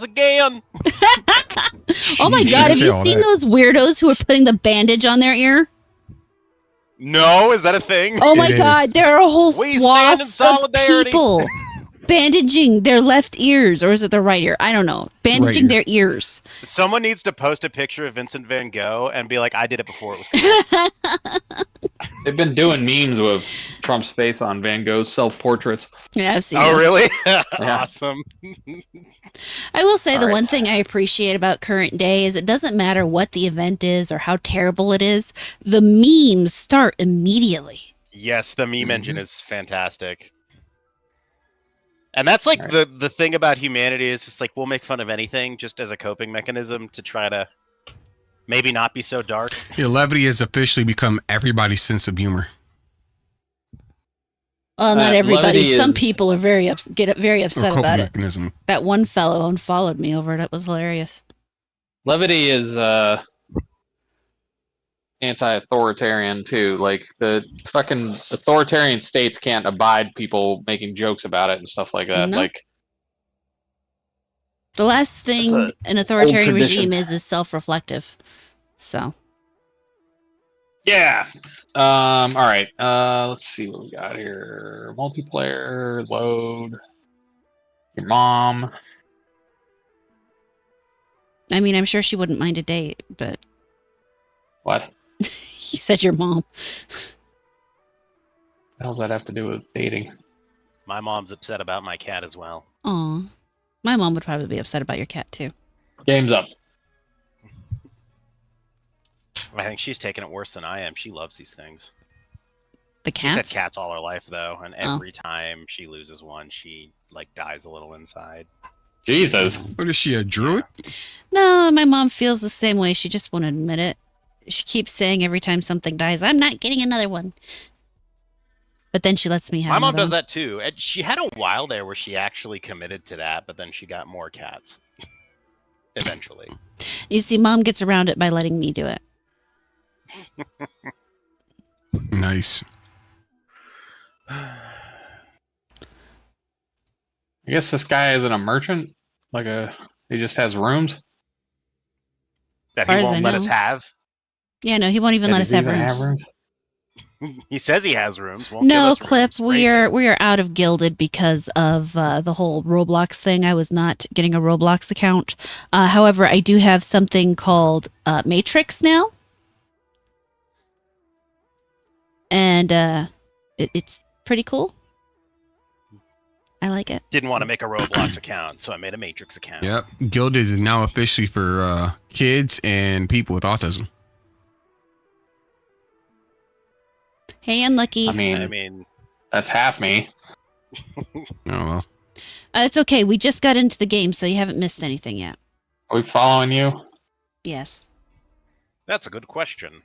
again. Oh my God, have you seen those weirdos who are putting the bandage on their ear? No, is that a thing? Oh my God, there are a whole swaths of people bandaging their left ears, or is it their right ear? I don't know. Bandaging their ears. Someone needs to post a picture of Vincent Van Gogh and be like, I did it before it was cool. They've been doing memes with Trump's face on Van Gogh's self-portraits. Yeah, I've seen Oh, those. really? Awesome. I will say the one thing I appreciate about current day is it doesn't matter what the event is or how terrible it is. The memes start immediately. Yes, the meme engine is fantastic. And that's like the thing about humanity is just like we'll make fun of anything just as a coping mechanism to try to maybe not be so dark. Yeah, levity has officially become everybody's sense of humor. Well, not everybody. Some people are get very upset about it. That one fellow unfollowed me over it. It was hilarious. Levity is anti-authoritarian too. Like the fucking authoritarian states can't abide people making jokes about it and stuff like that. Nope. Like the last thing an authoritarian regime is self-reflective. So. Yeah. All right. Let's see what we got here. Multiplayer, load. Your mom. I mean, I'm sure she wouldn't mind a date, but. What? You said your mom. What the hell does that have to do with dating? My mom's upset about my cat as well. Aw. My mom would probably be upset about your cat, too. Game's up. I think she's taking it worse than I am. She loves these things. The cats? She's had cats all her life, though, and every time she loses one, she, like, dies a little inside. Jesus. What is she, a druid? No, my mom feels the same way. She just won't admit it. She keeps saying every time something dies, I'm not getting another one. But then she lets me have My mom another does one. that, too. And she had a while there where she actually committed to that, but then she got more cats. Eventually. You see, Mom gets around it by letting me do it. Nice. I guess this guy isn't a merchant. He just has rooms. That he won't let us have. Yeah, no, he won't even let us have rooms. He says he has rooms. Won't No, give us Clip, rooms. we are out of Gilded because of the whole Roblox thing. I was not getting a Roblox account. However, I do have something called Matrix now. And it's pretty cool. I like it. Didn't want to make a Roblox account, so I made a Matrix account. Yep. Gilded is now officially for kids and people with autism. Hey, Unlucky. I mean, that's half me. Oh, well. It's okay. We just got into the game, so you haven't missed anything yet. Are we following you? Yes. That's a good question.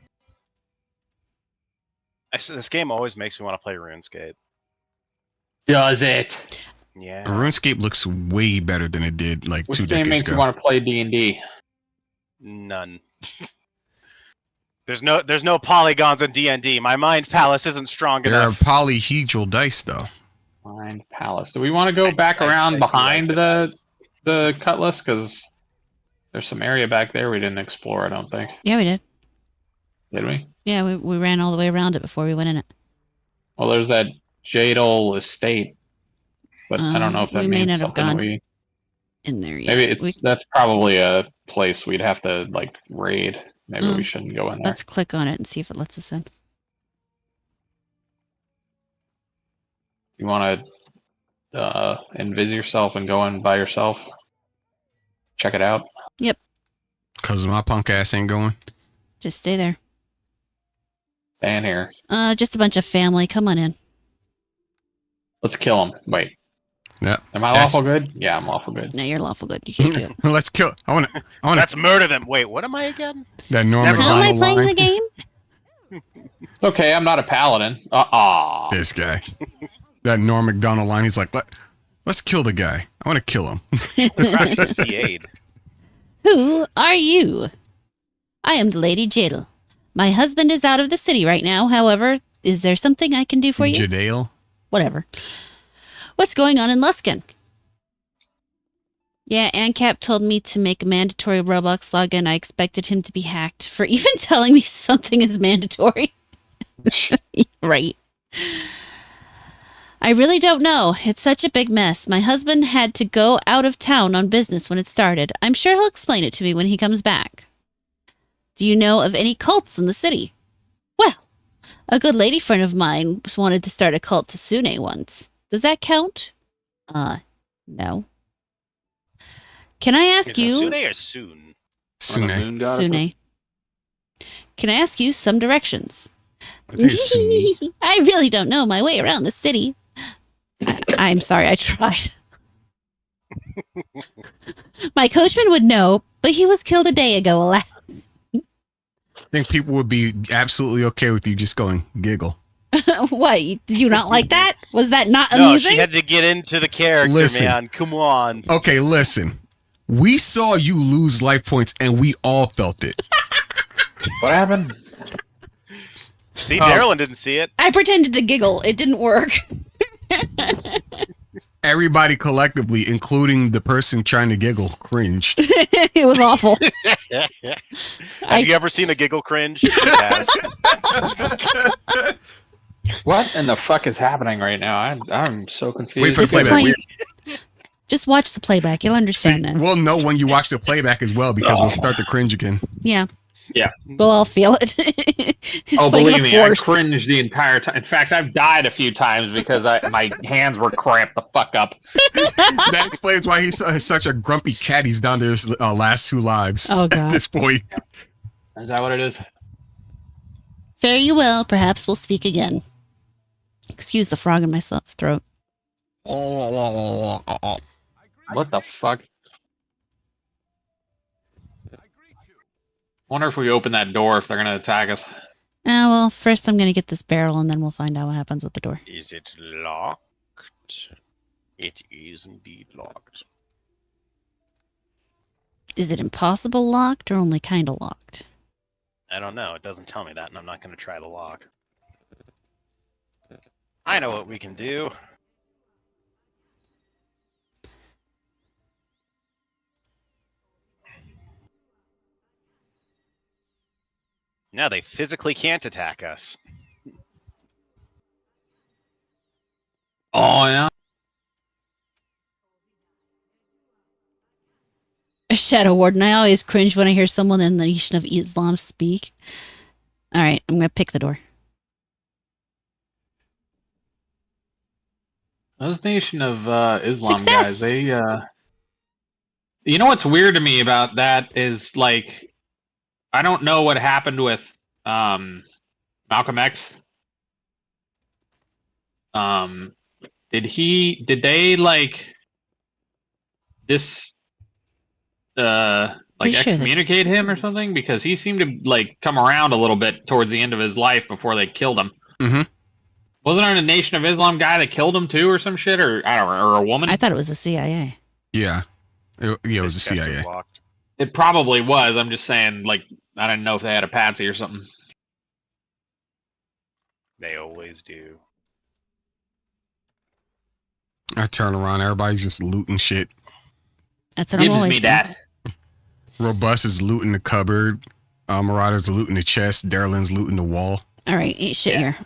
This game always makes me want to play RuneScape. Does it? Yeah. RuneScape looks way better than it did like Which 2 game decades makes ago. you want to play D&D? None. There's no polygons in D&D. My mind palace isn't strong There enough. are polyhedral dice, though. Mind Palace. Do we want to go back around behind the cutlass? Because there's some area back there we didn't explore, I don't think. Yeah, we did. Did we? Yeah, we ran all the way around it before we went in it. Well, there's that Jadal estate, but I don't know if that we may means not have something gone in there yet. Maybe that's probably a place we'd have to like raid. Maybe we shouldn't go in there. Let's click on it and see if it lets us in. You want to invis yourself and go in by yourself? Check it out. Yep. Because my punk ass ain't going. Just stay there. Stay in here. Just a bunch of family. Come on in. Let's kill him. Wait. Yeah. Am I lawful good? Yeah, I'm lawful good. No, you're lawful good. You can't do it. Let's kill. I want to. Let's murder them. Wait, what am I again? That Norm How am I Macdonald playing line. the game? It's okay, I'm not a paladin. This guy. That Norm Macdonald line. He's like, let's kill the guy. I want to kill him. Who are you? I am the Lady Jadal. My husband is out of the city right now. However, is there something I can do for you? Jadale? Whatever. What's going on in Luskan? Yeah, ANCAP told me to make a mandatory Roblox login. I expected him to be hacked for even telling me something is mandatory. Right. I really don't know. It's such a big mess. My husband had to go out of town on business when it started. I'm sure he'll explain it to me when he comes back. Do you know of any cults in the city? Well, a good lady friend of mine wanted to start a cult to Sune once. Does that count? No. Can I ask you... Sune or Soon? Sune. Sune. Can I ask you some directions? I think it's Sune. I really don't know my way around the city. I'm sorry, I tried. My coachman would know, but he was killed a day ago, alas. I think people would be absolutely okay with you just going giggle. What? Did you not like that? Was that not No, amusing? she had to get into the character, Listen. man. Come on. Okay, listen. We saw you lose life points and we all felt it. What happened? See, Darylyn didn't see it. I pretended to giggle. It didn't work. Everybody collectively, including the person trying to giggle, cringed. It was awful. Have you ever seen a giggle cringe? She has. What in the fuck is happening right now? I'm so confused. Wait for the This is playback. why just watch the playback. You'll See, understand that. we'll know when you watch the playback as well because we'll start to cringe again. Yeah. Yeah. We'll all feel it. It's Oh, like believe a me, I force. cringed the entire time. In fact, I've died a few times because my hands were cramped the fuck up. That explains why he's such a grumpy cat. He's down to his last 2 lives Oh, at God. this point. Is that what it is? Fare you well. Perhaps we'll speak again. Excuse the frog in my throat. What the fuck? Wonder if we open that door if they're gonna attack us. Well, first I'm going to get this barrel and then we'll find out what happens with the door. Is it locked? It is indeed locked. Is it impossible locked or only kind of locked? I don't know. It doesn't tell me that, and I'm not going to try the lock. I know what we can do. Now they physically can't attack us. Oh yeah. Shadow Warden, I always cringe when I hear someone in the Nation of Islam speak. Alright, I'm going to pick the door. Those Nation of Islam Success! guys, they you know what's weird to me about that is like I don't know what happened with Malcolm X. Did they like this like Pretty sure that- excommunicate him or something? Because he seemed to like come around a little bit towards the end of his life before they killed him. Mm-hmm. Wasn't there a Nation of Islam guy that killed him too, or some shit, or I don't know, or a woman? I thought it was the CIA. Yeah. It was the Just kept it CIA. locked. It probably was. I'm just saying, like, I didn't know if they had a patsy or something. They always do. I turn around, everybody's just looting shit. That's what I'm Gives always me doing. that. Robust is looting the cupboard. Marauder's looting the chest. Darylyn's looting the wall. Alright, eat shit here.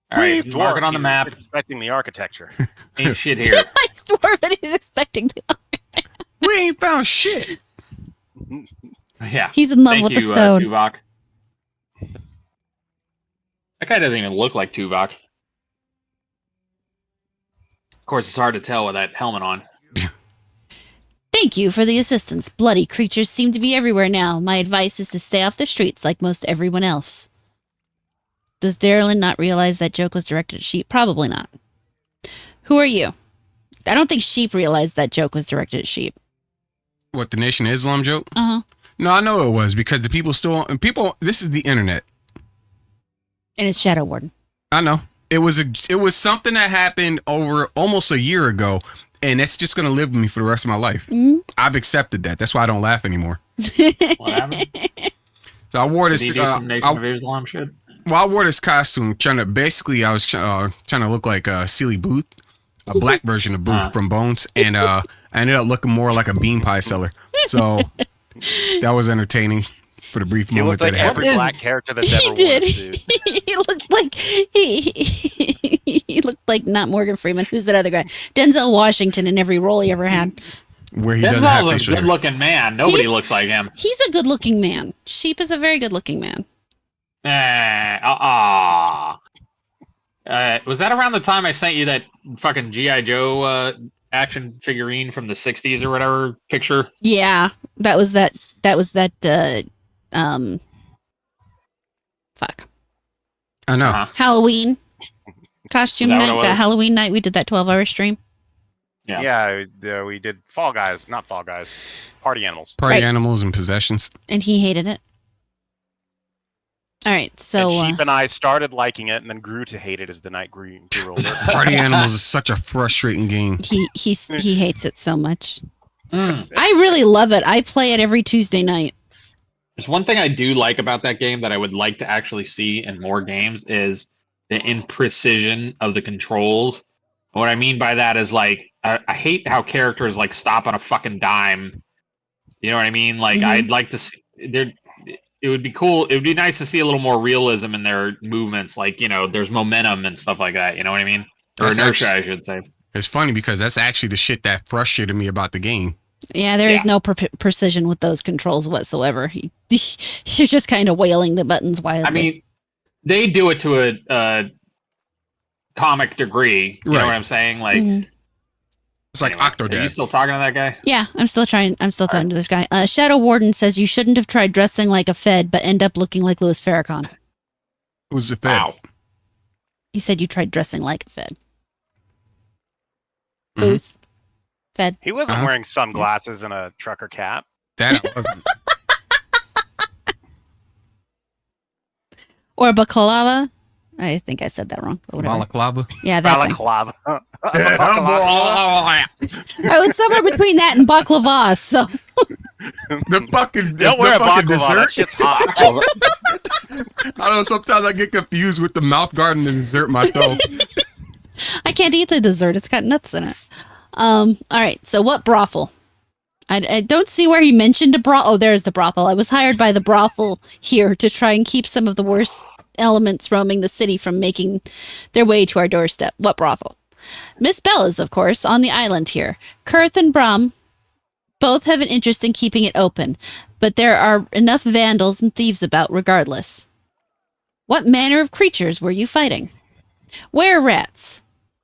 All right, Dwarf, mark it on the he's map. Expecting the architecture. Ain't shit here. Nice dwarf, and he's expecting the... We ain't found shit. Yeah. He's in love Thank with you, the stone. Tuvok. That guy doesn't even look like Tuvok. Of course, it's hard to tell with that helmet on. Thank you for the assistance. Bloody creatures seem to be everywhere now. My advice is to stay off the streets like most everyone else. Does Darylyn not realize that joke was directed at Sheep? Probably not. Who are you? I don't think Sheep realized that joke was directed at Sheep. What, the Nation of Islam joke? Uh-huh. No, I know it was because the people still... This is the internet. And it's Shadow Warden. I know. It was something that happened over almost a year ago, and it's just going to live with me for the rest of my life. Mm-hmm. I've accepted that. That's why I don't laugh anymore. What happened? So I wore Did this... he do some Nation of Islam shit? Well, I wore this costume I was trying to look like Sealy Booth. a black version of Booth from Bones, and I ended up looking more like a bean pie seller. So that was entertaining for the brief He moment looked like that it happened. every black character that's He ever did. worn a suit. He looked like he looked like not Morgan Freeman. Who's that other guy? Denzel Washington in every role he ever had. Where he doesn't have Denzel's a facial hair. good-looking man. Nobody He's- looks like him. He's a good-looking man. Sheep is a very good-looking man. Was that around the time I sent you that fucking G.I. Joe action figurine from the 60s or whatever picture? Yeah, that was that. Fuck. I know. Uh-huh. Halloween costume Is that what night. it That was? Halloween night we did that 12-hour stream. Yeah. Yeah, we did Fall Guys, not Fall Guys, Party Animals. Party Right. animals and possessions. And he hated it. All right, so and Sheep and I started liking it and then grew to hate it as the night grew older. Party animals is such a frustrating game. he hates it so much. Mm. I really love it. I play it every Tuesday night. There's one thing I do like about that game that I would like to actually see in more games is the imprecision of the controls. What I mean by that is like I hate how characters like stop on a fucking dime. You know what I mean? Like Mhm. I'd like to see there. It would be cool. It would be nice to see a little more realism in their movements. Like there's momentum and stuff like that. You know what I mean? Or That's inertia, actually- I should say. It's funny because that's actually the shit that frustrated me about the game. Yeah, there is no precision with those controls whatsoever. You're just kind of wailing the buttons wildly. I mean, they do it to a comic degree. You know Right. what I'm saying? Like, Mhm. It's like anyway, Are you Octodad. still talking to that guy? Yeah, I'm still talking to this guy. Shadow Warden says you shouldn't have tried dressing like a Fed, but end up looking like Louis Farrakhan. Who's the Fed? Wow. He said you tried dressing like a Fed. Mhm. Booth. Fed. He wasn't Uh-huh. wearing sunglasses and a trucker cap. That I wasn't. Or baklava. I think I said that wrong. But whatever. Balaclava. Yeah, that thing. Balaclava. I was somewhere between that and baklava, so The fucking Don't wear a fucking baklava. That dessert. shit's hot. I don't know. Sometimes I get confused with the mouth guard and the dessert myself. I can't eat the dessert. It's got nuts in it. All right. So what brothel? I don't see where he mentioned a brothel. Oh, there's the brothel. I was hired by the brothel here to try and keep some of the worst elements roaming the city from making their way to our doorstep. What brothel? Miss Bell is, of course, on the island here. Kurth and Brum both have an interest in keeping it open, but there are enough vandals and thieves about regardless. What manner of creatures were you fighting? Were-rats,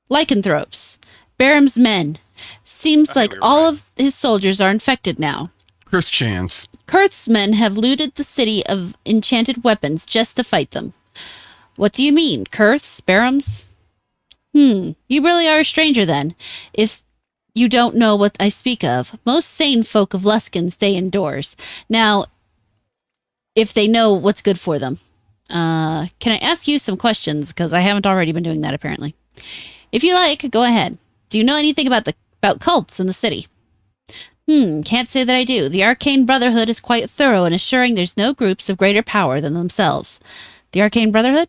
lycanthropes, Barham's men. Seems like we were all right. of his soldiers are infected now. Christians. Kurth's men have looted the city of enchanted weapons just to fight them. What do you mean, Kurth's, Barham's? You really are a stranger then, if you don't know what I speak of. Most sane folk of Luskin stay indoors. Now, if they know what's good for them. Can I ask you some questions? Because I haven't already been doing that, apparently. If you like, go ahead. Do you know anything about cults in the city? Can't say that I do. The Arcane Brotherhood is quite thorough in assuring there's no groups of greater power than themselves. The Arcane Brotherhood?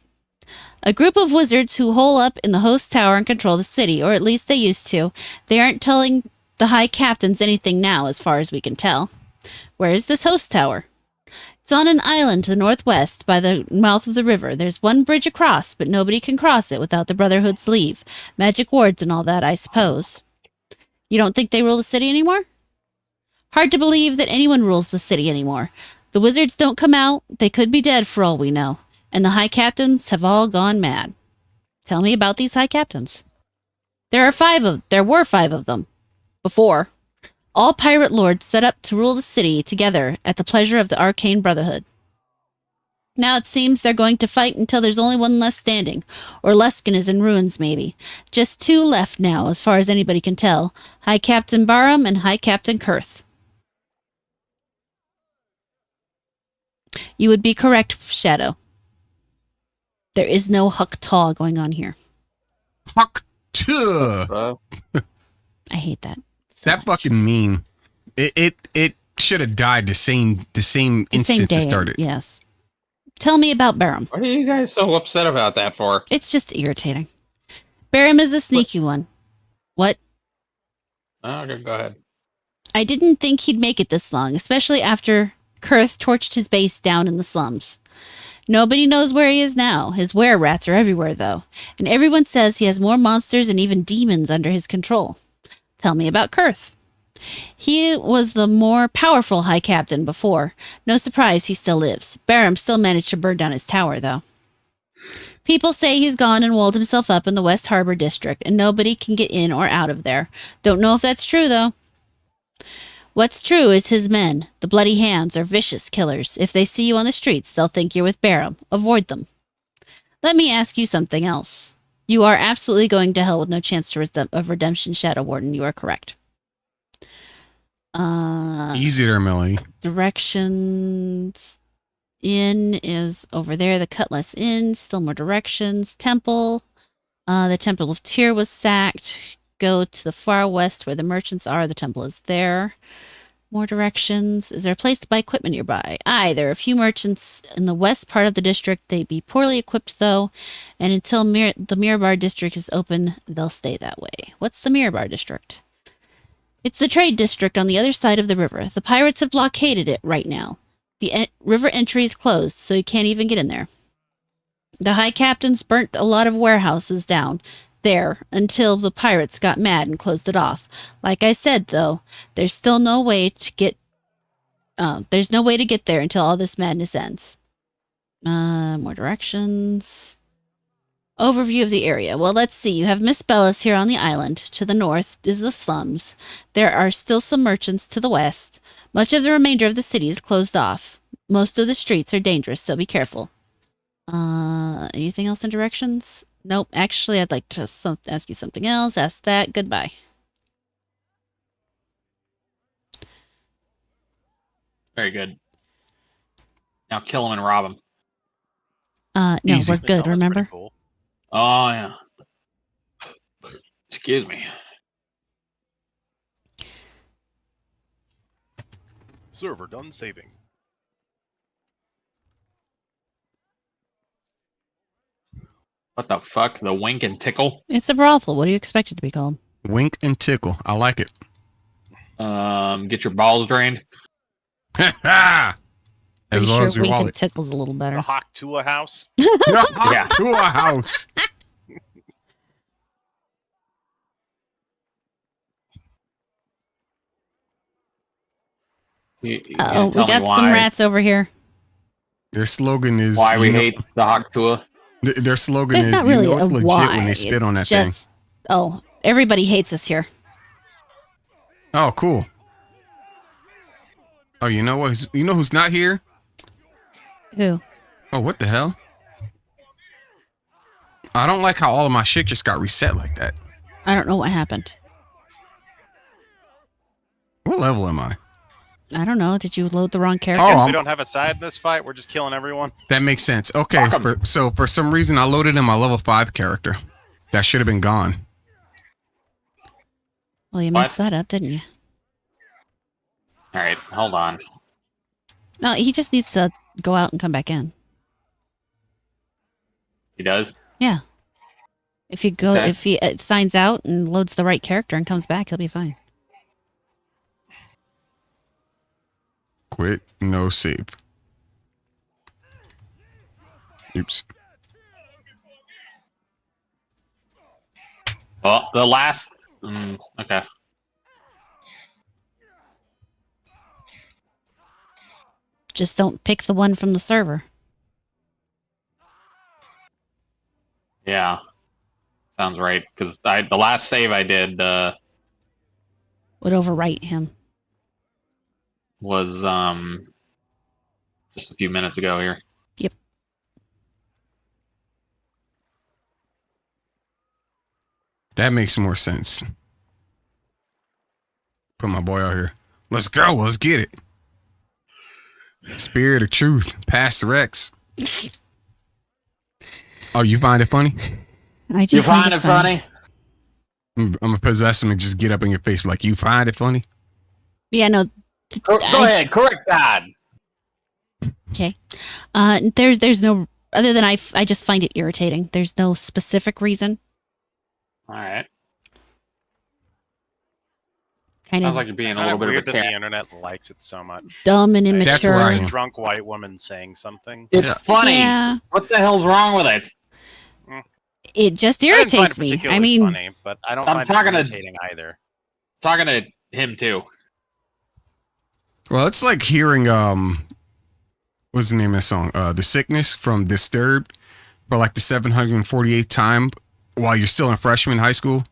A group of wizards who hole up in the host tower and control the city, or at least they used to. They aren't telling the high captains anything now, as far as we can tell. Where is this host tower? It's on an island to the northwest by the mouth of the river. There's one bridge across, but nobody can cross it without the Brotherhood's leave. Magic wards and all that, I suppose. You don't think they rule the city anymore? Hard to believe that anyone rules the city anymore. The wizards don't come out. They could be dead for all we know. And the high captains have all gone mad. Tell me about these high captains. There were 5 of them. Before. All pirate lords set up to rule the city together at the pleasure of the Arcane Brotherhood. Now it seems they're going to fight until there's only one left standing, or Luskin is in ruins maybe. Just 2 left now, as far as anybody can tell. High Captain Barham and High Captain Kurth. You would be correct, Shadow. There is no Huck-Taw going on here. Fuck. Tuh. I hate that. so That much. fucking meme. It should have died the same The same instance day, it started. Yes. Tell me about Barham. What are you guys so upset about that for? It's just irritating. Barham is a sneaky one. What? Okay, go ahead. I didn't think he'd make it this long, especially after Kurth torched his base down in the slums. Nobody knows where he is now. His were-rats are everywhere, though, and everyone says he has more monsters and even demons under his control. Tell me about Kurth. He was the more powerful High Captain before. No surprise he still lives. Barham still managed to burn down his tower, though. People say he's gone and walled himself up in the West Harbor District, and nobody can get in or out of there. Don't know if that's true, though. What's true is his men, the Bloody Hands, are vicious killers. If they see you on the streets, they'll think you're with Barham. Avoid them. Let me ask you something else. You are absolutely going to hell with no chance of redemption, Shadow Warden. You are correct. Easy there, Melanie. Directions. Inn is over there. The Cutlass Inn. Still more directions. Temple. The Temple of Tyr was sacked. Go to the far west where the merchants are. The temple is there. More directions. Is there a place to buy equipment nearby? Aye, there are a few merchants in the west part of the district. They be poorly equipped, though, and until the Mirabar district is open, they'll stay that way. What's the Mirabar district? It's the trade district on the other side of the river. The pirates have blockaded it right now. The river entry is closed, so you can't even get in there. The High Captains burnt a lot of warehouses down there until the pirates got mad and closed it off. Like I said, though, there's still no way to get there until all this madness ends. More directions. Overview of the area. Well, let's see. You have Miss Bellis here on the island. To the north is the slums. There are still some merchants to the west. Much of the remainder of the city is closed off. Most of the streets are dangerous, so be careful. Anything else in directions? Nope. Actually, I'd like to ask you something else. Ask that. Goodbye. Very good. Now kill him and rob him. No, Easy. we're good, remember? Cool. Oh, yeah. Excuse me. Server done saving. What the fuck? The wink and tickle? It's a brothel. What do you expect it to be called? Wink and tickle. I like it. Get your balls drained. As Pretty long sure as we wink wallet. and tickle's a little better. The Hawk to a house. Yeah. To a house. You Oh, can't we tell me got some why- rats over here. Their slogan is Why we you know- hate the Haktua. Their slogan There's is not really you know a it's legit why. when they spit on that It's just, oh, everybody hates us here. thing. Oh, cool. Oh, you know what? You know who's not here? Who? Oh, what the hell? I don't like how all of my shit just got reset like that. I don't know what happened. What level am I? I don't know. Did you load the wrong character? Oh, Guess I'm- we don't have a side in this fight. We're just killing everyone. That makes sense. Okay, Fuck 'em. so for some reason I loaded in my level 5 character. That should have been gone. Well, you What? messed that up, didn't you? All right, hold on. No, he just needs to go out and come back in. He does? Yeah. If he signs out and loads the right character and comes back, he'll be fine. Quit, no save. Oops. Well, the last... okay. Just don't pick the one from the server. Yeah. Sounds right. Because the last save I did Would overwrite him. was just a few minutes ago here. Yep. That makes more sense. Put my boy out here. Let's go. Let's get it. Spirit of truth. Pass the Rex. Oh, you find it funny? I do You find it funny? I'm gonna possess him and just get up in your face like, you find it funny? Yeah, no. Go ahead, correct God. Okay. There's no other than I just find it irritating. There's no specific reason. All right. Kind Sounds of like you're being I a find little it bit weird of a that cat. the internet likes it so much. dumb and Like, That's immature. where I a am. drunk white woman saying something. It's Yeah. funny. Yeah. What the hell's wrong with it? It just I didn't find irritates it me. particularly I mean, funny, but I don't I'm find it talking to- irritating either. Talking to him too. Well, it's like hearing what's the name of the song? The Sickness from Disturbed for like the 748th time while you're still in freshman high school.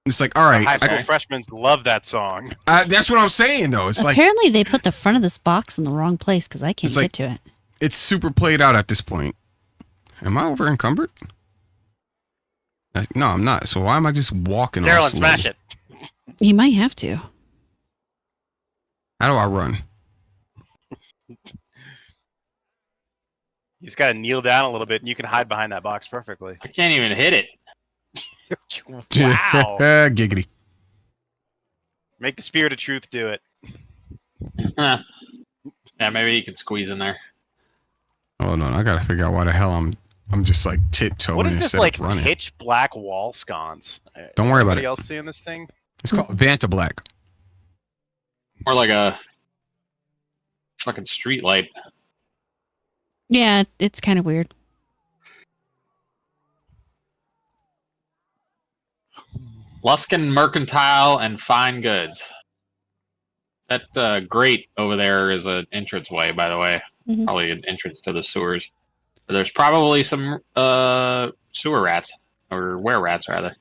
It's like, all right, High school Okay. freshmen love that song. that's what I'm saying though. It's like apparently they put the front of this box in the wrong place because I can't It's get like- to it. it's super played out at this point. Am I over encumbered? No, I'm not. So why am I just walking? all Carolyn, slow? smash it. You might have to. How do I run? You just gotta kneel down a little bit, and you can hide behind that box perfectly. I can't even hit it. Wow! Giggity. Make the spirit of truth do it. yeah, maybe you can squeeze in there. Hold on, I gotta figure out why the hell I'm just like tiptoeing What is this instead like of running. pitch black wall sconce? Don't worry about Anybody it. else seeing this thing? It's called Vanta Black. Or like a fucking street light. Yeah, it's kind of weird. Luskin Mercantile and Fine Goods. That grate over there is an entranceway, by the way. Mhm. Probably an entrance to the sewers. There's probably some sewer rats, or were rats rather.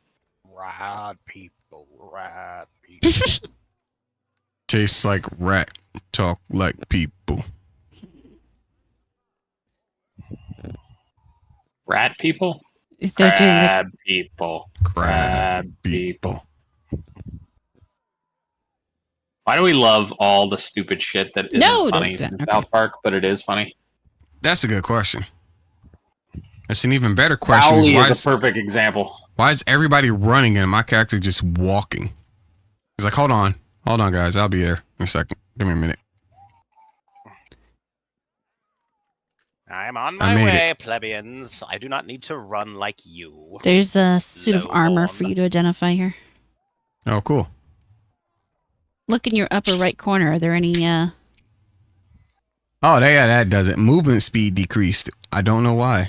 Rat people, rat people. Tastes like rat. Talk like people. Rat people? If they're doing the Crab people. Crab people. Why do we love all the stupid shit that isn't No, funny don't- in okay. South Park, but it is funny? That's a good question. That's an even better question. Is Crowley why, is a perfect example. why is everybody running and my character just walking? He's like, hold on, guys, I'll be there in a second. Give me a minute. I'm on I my made way, plebeians. I do not need to run like you. there's a suit of Low armor for on. you to identify here. Oh, cool. Look in your upper right corner. Are there any Oh, that does it. Movement speed decreased. I don't know why.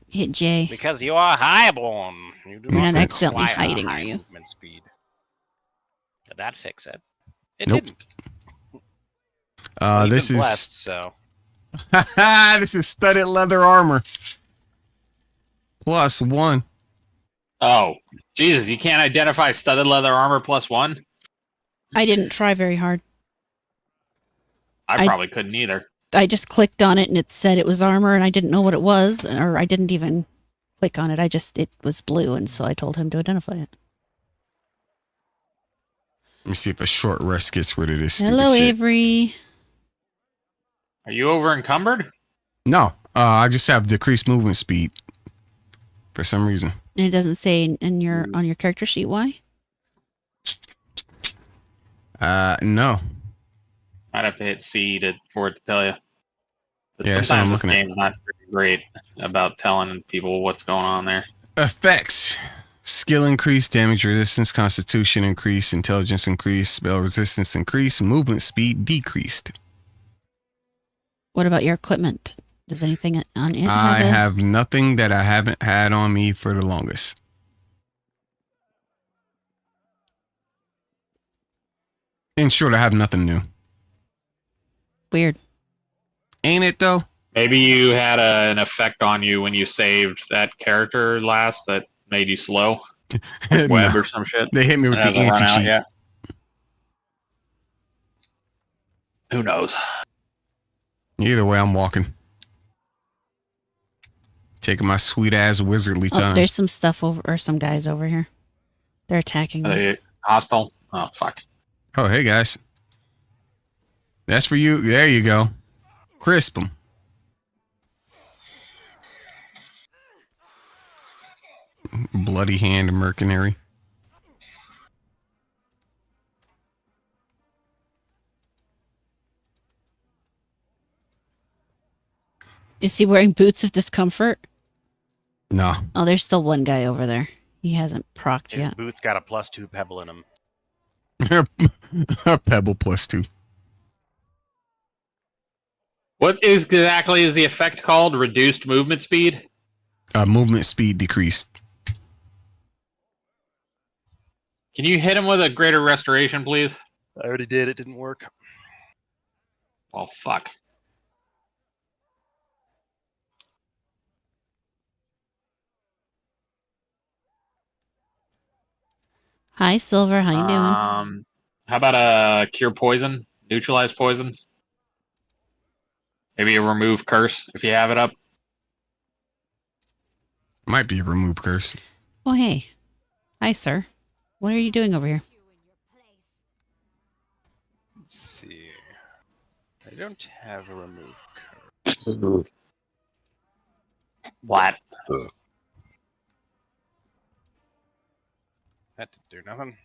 hit J? Because you are highborn. You do You're not not have accidentally quite a hiding, high are you? Movement speed. Did that fix it? It Nope. didn't. Well, you've This been is blessed, so this is studded leather armor. +1. Oh, Jesus, you can't identify studded leather armor +1? I didn't try very hard. I I- probably couldn't either. I just clicked on it and it said it was armor and I didn't know what it was, or I didn't even click on it. It was blue, and so I told him to identify it. Let me see if a short rest gets rid of this stupid Hello, shit. Avery. Are you over encumbered? No, I just have decreased movement speed for some reason. And it doesn't say in your on your character sheet why. No. I'd have to hit C for it to tell you. But Yeah, that's what I'm sometimes this looking at. game's not very great about telling people what's going on there. Effects. Skill increase, damage resistance, constitution increase, intelligence increase, spell resistance increase, movement speed decreased. What about your equipment? Does anything on it I have a- have nothing that I haven't had on me for the longest. In short, I have nothing new. weird? Ain't it though? Maybe you had an effect on you when you saved that character last that made you slow. Web No. or some shit. They hit me with It the hasn't run out anti-cheat. yet. Who knows? Either way, I'm walking. Taking my sweet ass wizardly Oh, time. there's some stuff over, or some guys over here. They're attacking Are me. they hostile? Oh, fuck. Oh, hey guys. That's for you. There you go. Crisp 'em. Bloody hand mercenary. Is he wearing boots of discomfort? No. Oh, there's still one guy over there. He hasn't procced His yet. boots got a +2 pebble in them. Pebble +2. What exactly is the effect called? Reduced movement speed? Movement speed decreased. Can you hit him with a greater restoration, please? I already did. It didn't work. Oh, fuck. Hi, Silver. How you doing? How about a cure poison? Neutralize poison? Maybe a remove curse if you have it up. Might be a remove curse. Oh, hey. Hi, sir. What are you doing over here? Let's see. I don't have a remove curse. What? That didn't do nothing.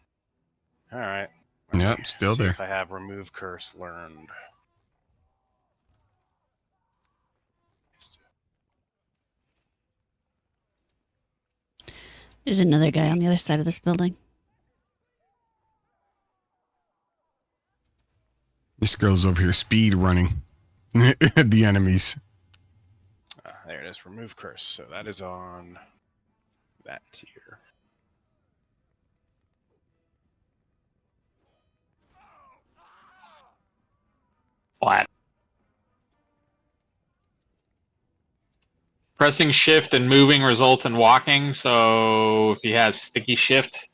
All right. Yep, still See there. if I have remove curse learned. There's another guy on the other side of this building. This girl's over here speed running the enemies. There it is. Remove curse. So that is on that tier. What? Pressing shift and moving results in walking, so if he has sticky shift,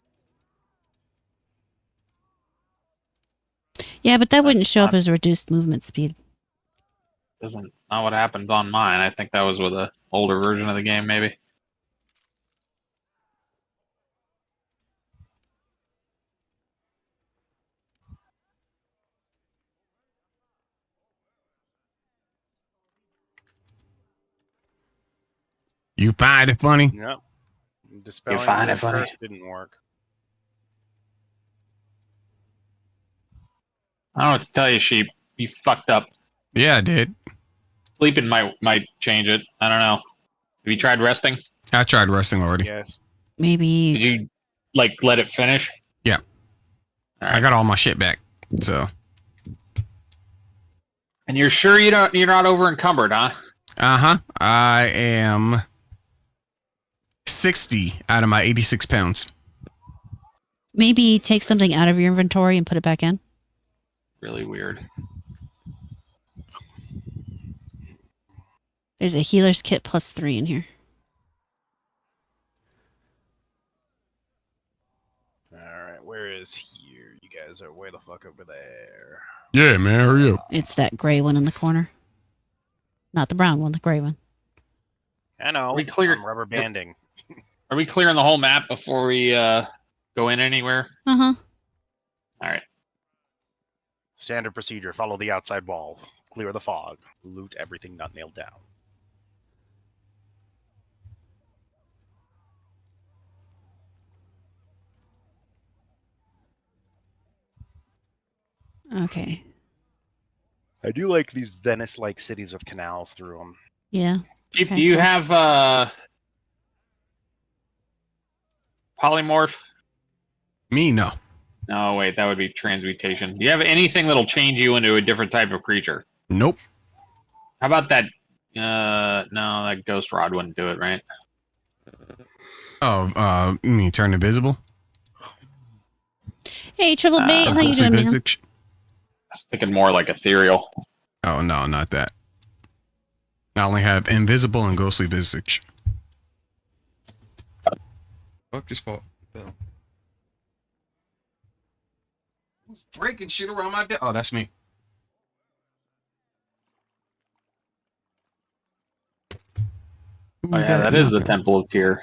Yeah, but that wouldn't That's show up not- as reduced movement speed. doesn't not what happens on mine. I think that was with an older version of the game, maybe. You find it funny? Yep. Dispelling find it remove funny? curse didn't work. I don't know what to tell you, sheep. You fucked up. Yeah, I did. Sleeping might change it. I don't know. Have you tried resting? I tried resting already. Yes. Maybe. Did you let it finish? Yeah. All I right. got all my shit back. So. And you're sure you're not over encumbered, huh? Uh-huh. I am 60 out of my 86 pounds. Maybe take something out of your inventory and put it back in. Really weird. There's a healer's kit +3 in here. Alright, where is here? You guys are way the fuck over there. Yeah, man, hurry up. It's that gray one in the corner. Not the brown one, the gray one. I know. We cleared- I'm rubber banding. Are we clearing the whole map before we go in anywhere? Uh-huh. All right. Standard procedure. Follow the outside wall. Clear the fog. Loot everything not nailed down. Okay. I do like these Venice-like cities with canals through them. Yeah. Sheep, Okay, do you cool. have polymorph? Me, no. No, wait, that would be transmutation. Do you have anything that'll change you into a different type of creature? Nope. How about that? No, that ghost rod wouldn't do it, right? Oh, you mean turn invisible? Hey, Triple Bait, how you Ghostly doing, man? visage? I was thinking more like ethereal. Oh, no, not that. I only have invisible and ghostly visage. Fuck, just fall. Who's breaking shit around my desk? Oh, that's me. Oh yeah, that is the Temple of Tyr.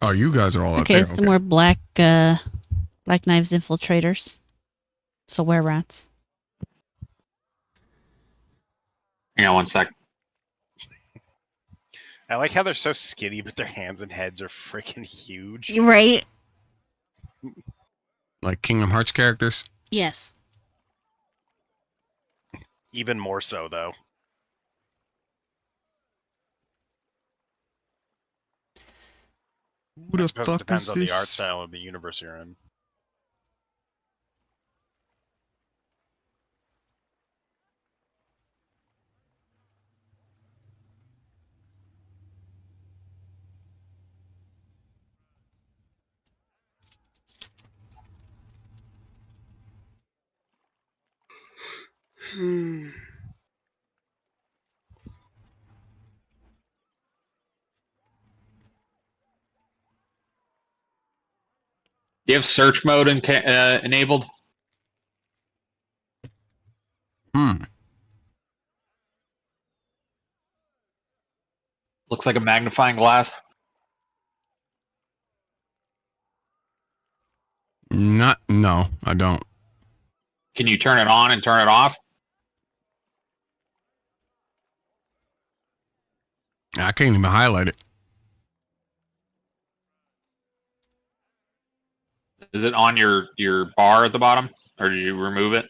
Oh, you guys are all out Okay, there. some more black knives infiltrators. So were rats. Hang on one sec. I like how they're so skinny, but their hands and heads are freaking huge. Right? Like Kingdom Hearts characters. Yes. Even more so, though. Who I the suppose it fuck depends is on the art this? style of the universe you're in. Do you have search mode enabled? Looks like a magnifying glass. No, I don't. Can you turn it on and turn it off? I can't even highlight it. Is it on your bar at the bottom, or did you remove it?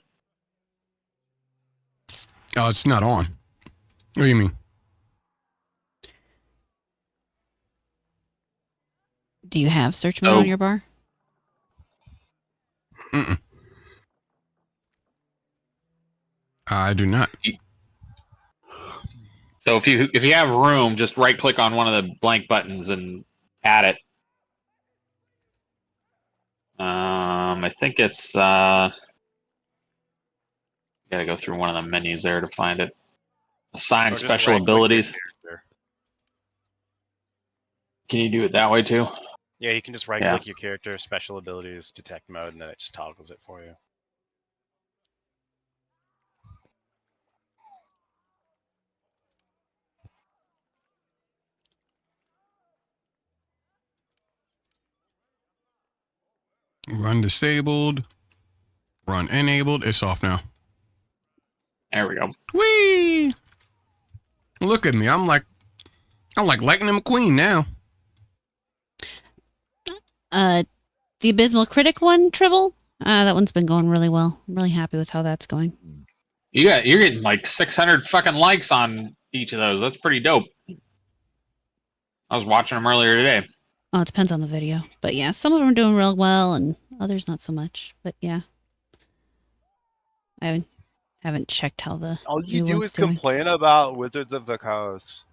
Oh, it's not on. What do you mean? Do you have search mode Oh. on your bar? Mm-mm. I do not. So if you have room, just right click on one of the blank buttons and add it. I think it's gotta go through one of the menus there to find it. Assign Or just special right-click your abilities. character. Can you do it that way too? Yeah, you can just right-click your character, special abilities, detect mode, and then it just toggles it for you. Run disabled. Run enabled. It's off now. There we go. Whee! Look at me. I'm like Lightning McQueen now. The Abysmal Critic one, Tribble. That one's been going really well. I'm really happy with how that's going. You're getting like 600 fucking likes on each of those. That's pretty dope. I was watching them earlier today. Oh, it depends on the video. But yeah, some of them are doing real well and others not so much. But yeah. I haven't checked how the All you new do one's is doing. complain about Wizards of the Coast.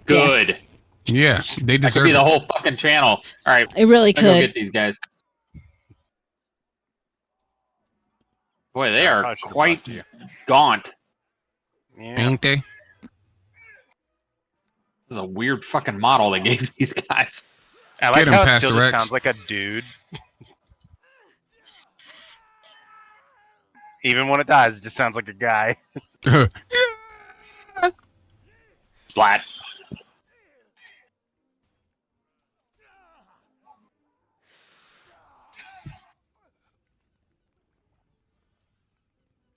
Good. Yes. Yeah, they That could deserve be the it. whole fucking channel. All right, It really I'll go could. get these guys. Boy, they I are probably should've quite talked to you. gaunt. Yeah. Ain't they? This is a weird fucking model they gave these guys. I like Get him, how it Pastor still just Rex. sounds like a dude. Even when it dies, it just sounds like a guy. Splat.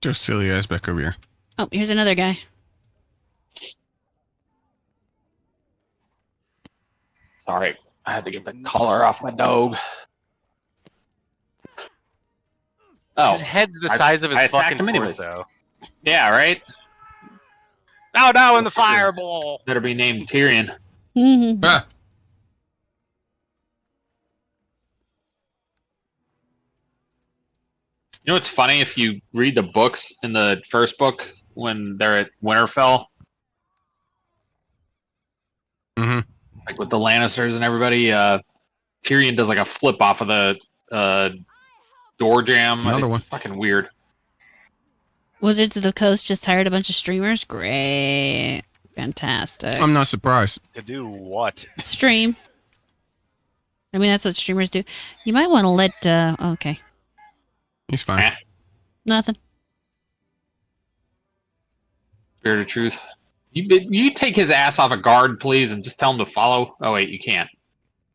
Just silly ass back over here. Oh, here's another guy. Sorry, I had to get the collar off my dog. Oh, His head's the I- size of his I attacked fucking him anyways. torso. yeah, right? Oh no, in the fireball! Better be named Tyrion. Mhm. Ah, You know what's funny? If you read the books in the first book when they're at Winterfell, like with the Lannisters and everybody, Tyrion does like a flip off of the door jam. Another It's one. fucking weird. Wizards of the Coast just hired a bunch of streamers. Great. Fantastic. I'm not surprised. To do what? Stream. I mean, that's what streamers do. You might want to let, okay. He's fine. Eh. Nothing. Spirit of truth. You take his ass off a guard, please, and just tell him to follow. Oh wait, you can't.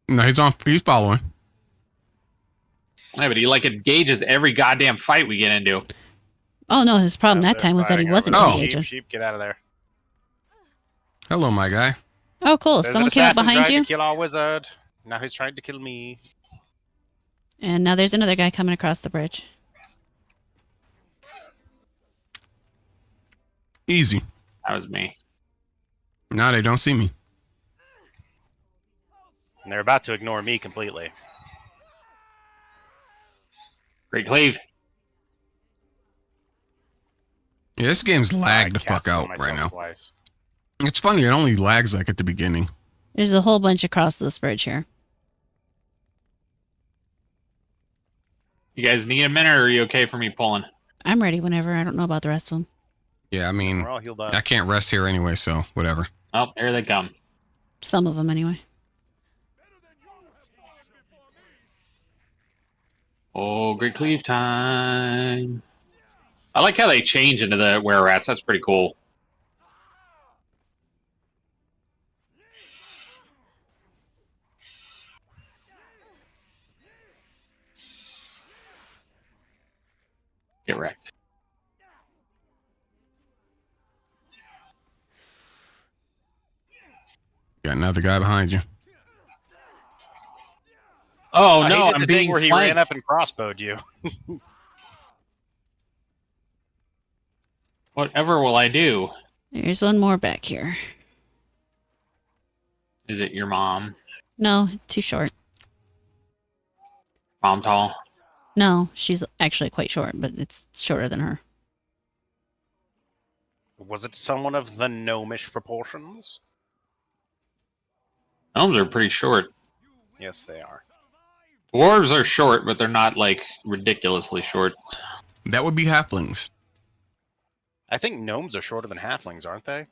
No, he's following. Yeah, but he like engages every goddamn fight we get into. Oh, no, his problem Out that there time was that he fighting wasn't over Oh. the engaging. sheep, get out of there. Hello, my guy. Oh, cool. There's Someone an came up assassin behind trying you. to kill our wizard. Now he's trying to kill me. And now there's another guy coming across the bridge. Easy. That was me. Now they don't see me. And they're about to ignore me completely. Great cleave. Yeah, this game's lagged the I fuck casted on out right myself now. Twice. It's funny, it only lags like at the beginning. There's a whole bunch across this bridge here. You guys need a minute, or are you okay for me pulling? I'm ready whenever. I don't know about the rest of them. Yeah, I mean, We're all healed up. I can't rest here anyway, so whatever. Oh, here they come. Some of them, anyway. Oh, great cleave time. I like how they change into the were-rats. That's pretty cool. Get wrecked. Got another guy behind you. Oh, He no, did I'm the being thing where he flanked. ran up and crossbowed you. Whatever will I do? There's one more back here. Is it your mom? No, too short. Mom tall? No, she's actually quite short, but it's shorter than her. Was it someone of the gnomish proportions? Gnomes are pretty short. Yes, they are. Dwarves are short, but they're not, like, ridiculously short. That would be halflings. I think gnomes are shorter than halflings, aren't they?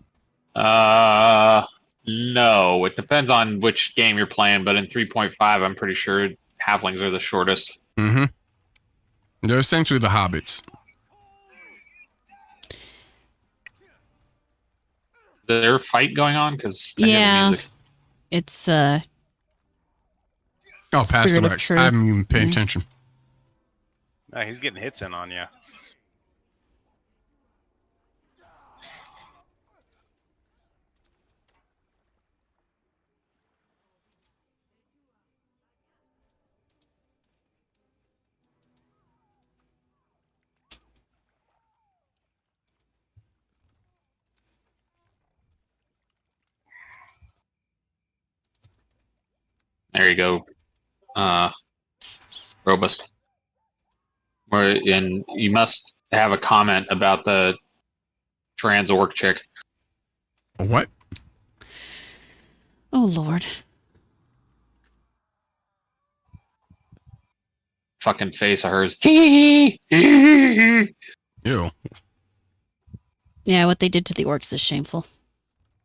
No. It depends on which game you're playing, but in 3.5, I'm pretty sure halflings are the shortest. Mm-hmm. They're essentially the hobbits. Is there a fight going on? Because Yeah. It's, Oh, past the Spirit of Rex. truth. I haven't even paid Yeah. attention. No, he's getting hits in on you. There you go. Robust. And you must have a comment about the trans orc chick. What? oh Lord. Fucking face of hers. Tee! Ew. Yeah, what they did to the orcs is shameful.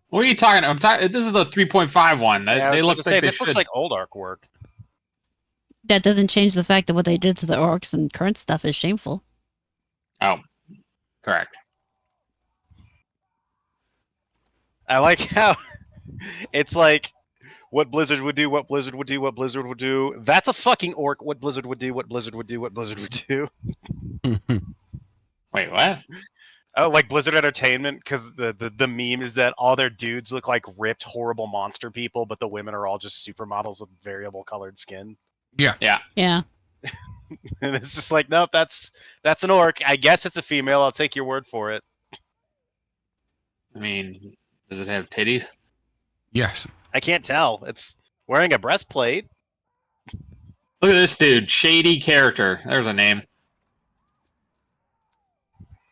What are you talking about? This is the 3.5 one. Yeah, They I was look about to say, like they this looks should. like old arc work. That doesn't change the fact that what they did to the orcs and current stuff is shameful. Oh, correct. I like how it's like what Blizzard would do, what Blizzard would do, what Blizzard would do. That's a fucking orc. What Blizzard would do, what Blizzard would do, what Blizzard would do. Wait, what? Oh, like Blizzard Entertainment, because the meme is that all their dudes look like ripped, horrible monster people, but the women are all just supermodels with variable colored skin. Yeah. And it's just like, nope, that's an orc. I guess it's a female. I'll take your word for it. I mean, does it have titties? Yes. I can't tell. It's wearing a breastplate. Look at this dude. Shady character. There's a name.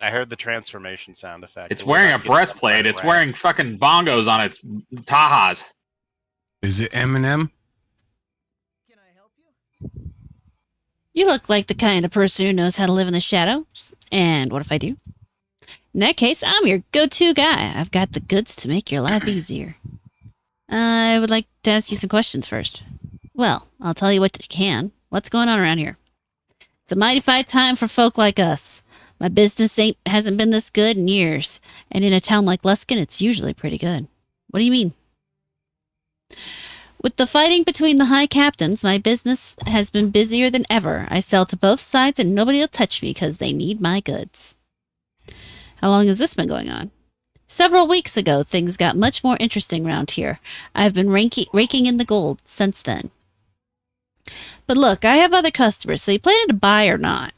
I heard the transformation sound effect. It's wearing a breastplate. It's wearing fucking bongos on its Tajas. Is it Eminem? You look like the kind of person who knows how to live in the shadows. And what if I do? In that case, I'm your go-to guy. I've got the goods to make your life easier. I would like to ask you some questions first. Well, I'll tell you what you can. What's going on around here? It's a mighty fine time for folk like us. My business hasn't been this good in years, and in a town like Luskin, it's usually pretty good. What do you mean? With the fighting between the high captains, my business has been busier than ever. I sell to both sides, and nobody will touch me because they need my goods. How long has this been going on? Several weeks ago, things got much more interesting around here. I've been raking in the gold since then. But look, I have other customers, so you planning to buy or not?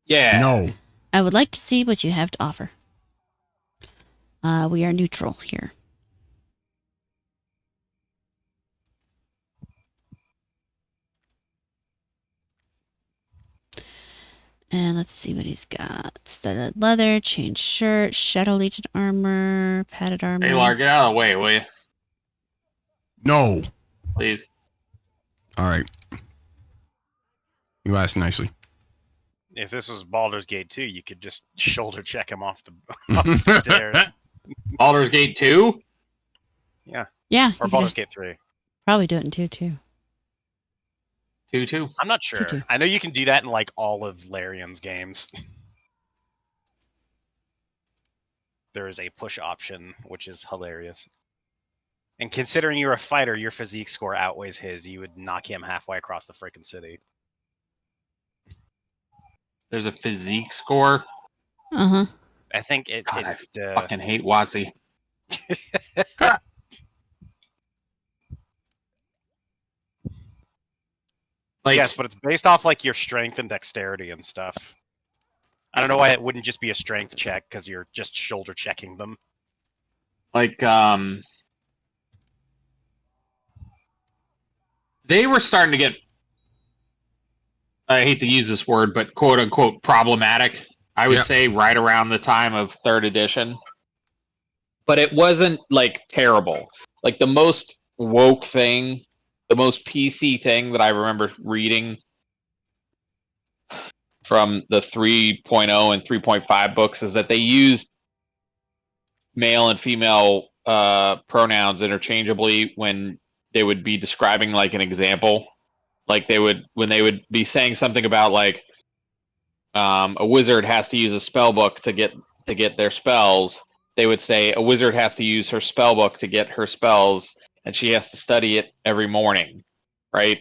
Yeah. No. I would like to see what you have to offer. We are neutral here. And let's see what he's got. Studded leather, chain shirt, Shadow Legion armor, padded armor. Hey, Lar, get out of the way, will you? No. Please. All right. You asked nicely. If this was Baldur's Gate 2, you could just shoulder check him off the stairs. Baldur's Gate 2? Yeah. Or Baldur's Gate 3. Probably do it in 2 too. 2-2. I'm not sure. 2-2. I know you can do that in like all of Larian's games. There is a push option, which is hilarious. And considering you're a fighter, your physique score outweighs his. You would knock him halfway across the freaking city. There's a physique score. Uh-huh. I think it. God, I fucking hate WotC. Like, yes, but it's based off like your strength and dexterity and stuff. I don't know why it wouldn't just be a strength check because you're just shoulder checking them. like, they were starting to get, I hate to use this word, but quote unquote problematic, I would Yep. say, right around the time of 3rd edition. But it wasn't like terrible. Like the most woke thing, the most PC thing that I remember reading from the 3.0 and 3.5 books is that they used male and female pronouns interchangeably when they would be describing like an example. Like when they would be saying something about like a wizard has to use a spell book to get their spells, they would say a wizard has to use her spell book to get her spells, and she has to study it every morning, right?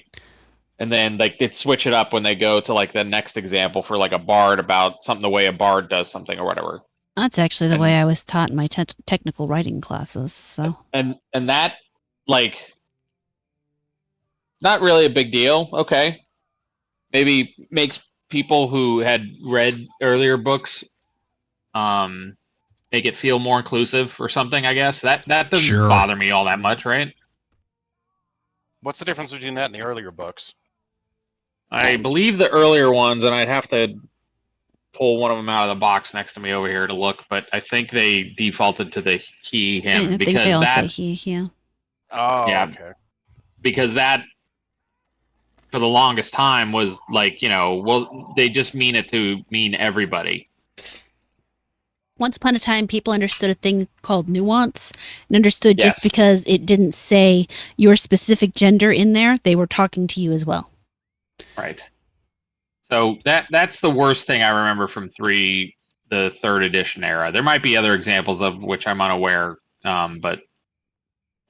And then like they'd switch it up when they go to like the next example for like a bard about something, the way a bard does something or whatever. That's actually the way I was taught in my technical writing classes. So And that, like, not really a big deal. Okay, maybe makes people who had read earlier books make it feel more inclusive or something. I guess that doesn't Sure. bother me all that much, right? What's the difference between that and the earlier books? I believe the earlier ones, and I'd have to pull one of them out of the box next to me over here to look, but I think they defaulted to the he, him, I think because they all that, say he, yeah. Oh, Yeah. okay. because that, for the longest time, was like, well, they just mean it to mean everybody. Once upon a time, people understood a thing called nuance and understood just Yes. because it didn't say your specific gender in there, they were talking to you as well. Right. So that's the worst thing I remember from the 3rd edition era. There might be other examples of which I'm unaware, but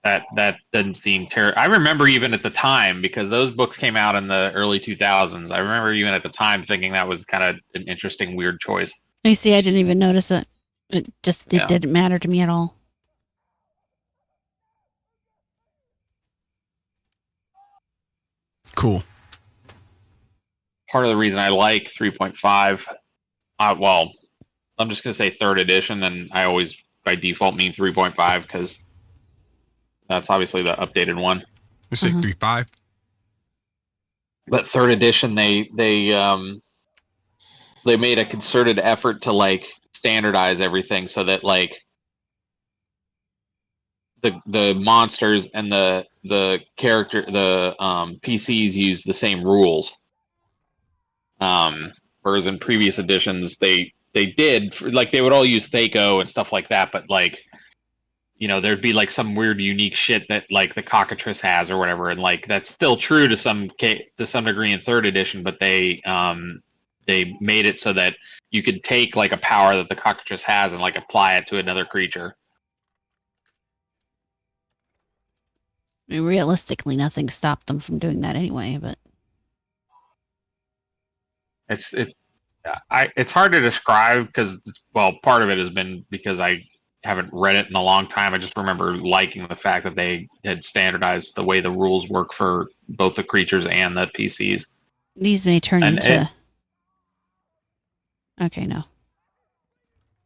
that doesn't seem terrible. I remember even at the time, because those books came out in the early 2000s. I remember even at the time thinking that was kind of an interesting, weird choice. You see, I didn't even notice it. It Yeah. didn't matter to me at all. Cool. Part of the reason I like 3.5, well, I'm just going to say 3rd edition, and I always by default mean 3.5 because that's obviously the updated one. Let's say 3.5. But 3rd edition, they made a concerted effort to like standardize everything so that like the monsters and the character, the PCs use the same rules. Whereas in previous editions, they did, like, they would all use Thaco and stuff like that, but like, there'd be like some weird unique shit that like the cockatrice has or whatever, and like that's still true to some degree in 3rd edition, but they made it so that you could take like a power that the cockatrice has and like apply it to another creature. I mean, realistically, nothing stopped them from doing that anyway, but It's hard to describe because, well, part of it has been because I haven't read it in a long time. I just remember liking the fact that they had standardized the way the rules work for both the creatures and the PCs. These may turn And into. Okay, no.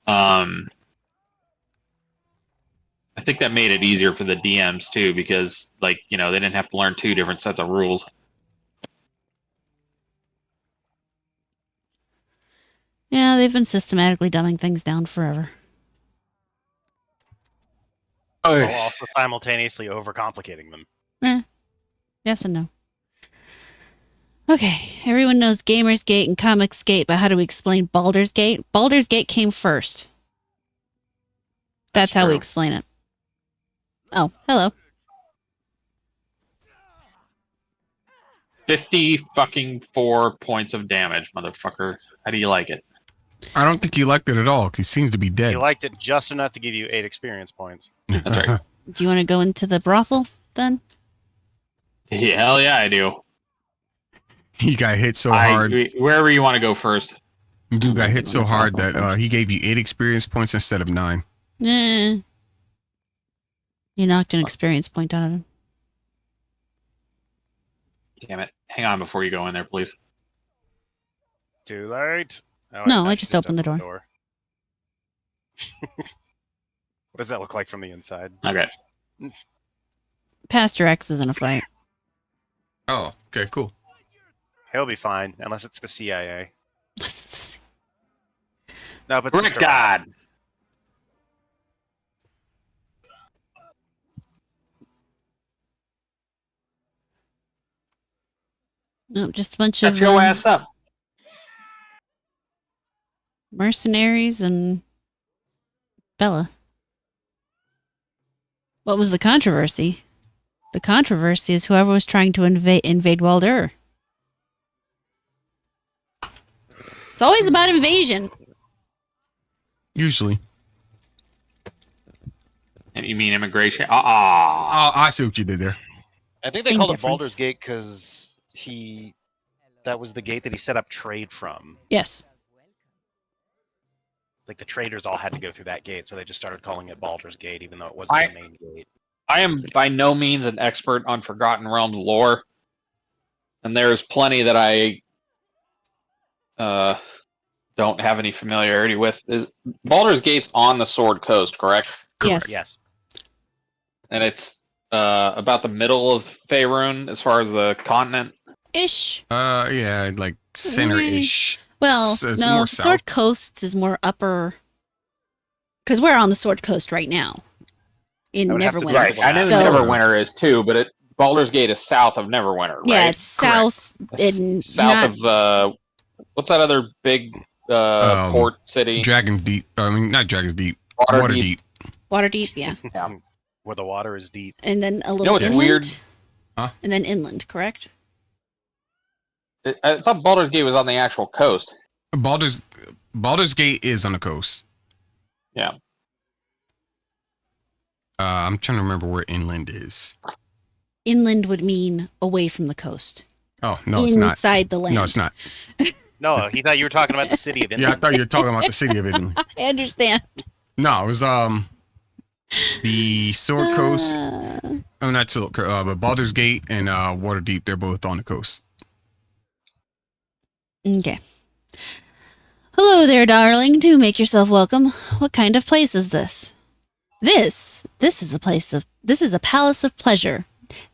I think that made it easier for the DMs too, because they didn't have to learn 2 different sets of rules. Yeah, they've been systematically dumbing things down forever. While also simultaneously overcomplicating them. Yes and no. Okay, everyone knows Gamers Gate and Comics Gate, but how do we explain Baldur's Gate? Baldur's Gate came first. That's how we true. explain it. Oh, hello. 50 fucking 4 points of damage, motherfucker. How do you like it? I don't think he liked it at all, because he seems to be dead. He liked it just enough to give you 8 experience points. That's right. Do you want to go into the brothel then? Yeah, hell yeah, I do. He got hit so hard. Wherever you want to go first. Dude got hit so hard that he gave you 8 experience points instead of 9. You knocked an experience point out of him. Damn it. Hang on before you go in there, please. Too late. Oh, No, I just opened the door. What does that look like from the inside? Okay. Pastor X is in a fight. Oh, okay, cool. He'll be fine, unless it's the CIA. No, but Good God. No, just a bunch Shut of your ass up. mercenaries and Bella. What was the controversy? The controversy is whoever was trying to invade Waldur. It's always about invasion. Usually. And you mean immigration? Oh, I see what you did there. I think they Same called difference. it Baldur's Gate because that was the gate that he set up trade from. Yes. Like the traders all had to go through that gate, so they just started calling it Baldur's Gate, even though it wasn't the main gate. I am by no means an expert on Forgotten Realms lore, and there's plenty that I don't have any familiarity with. Is Baldur's Gate's on the Sword Coast, correct? Yes. Yes. And it's about the middle of Faerun as far as the continent. Ish. Yeah, like center-ish. Well, So it's no, more Sword south. Coast is more upper. Because we're on the Sword Coast right now. In I would have to Neverwinter. Right, I know So- Neverwinter is too, but Baldur's Gate is south of Neverwinter, right? Yeah, it's south. In south of what's that other big port city? Dragon's Deep. I mean, not Dragon's Deep. Waterdeep. Waterdeep, yeah. Yeah. Where the water is deep. And then a You little know what's inland. weird? Huh? And then inland, correct? I thought Baldur's Gate was on the actual coast. Baldur's Gate is on the coast. Yeah. I'm trying to remember where inland is. Inland would mean away from the coast. Oh, no, it's not. Inside the land. No, it's not. No, he thought you were talking about the city of Yeah, I Inland. thought you were talking about the city of Italy. I understand. No, it was the Sword Coast. Uh, Oh, not Sword Coast, but Baldur's Gate and Waterdeep. They're both on the coast. Okay. Hello there, darling. Do make yourself welcome. What kind of place is this? This is a palace of pleasure,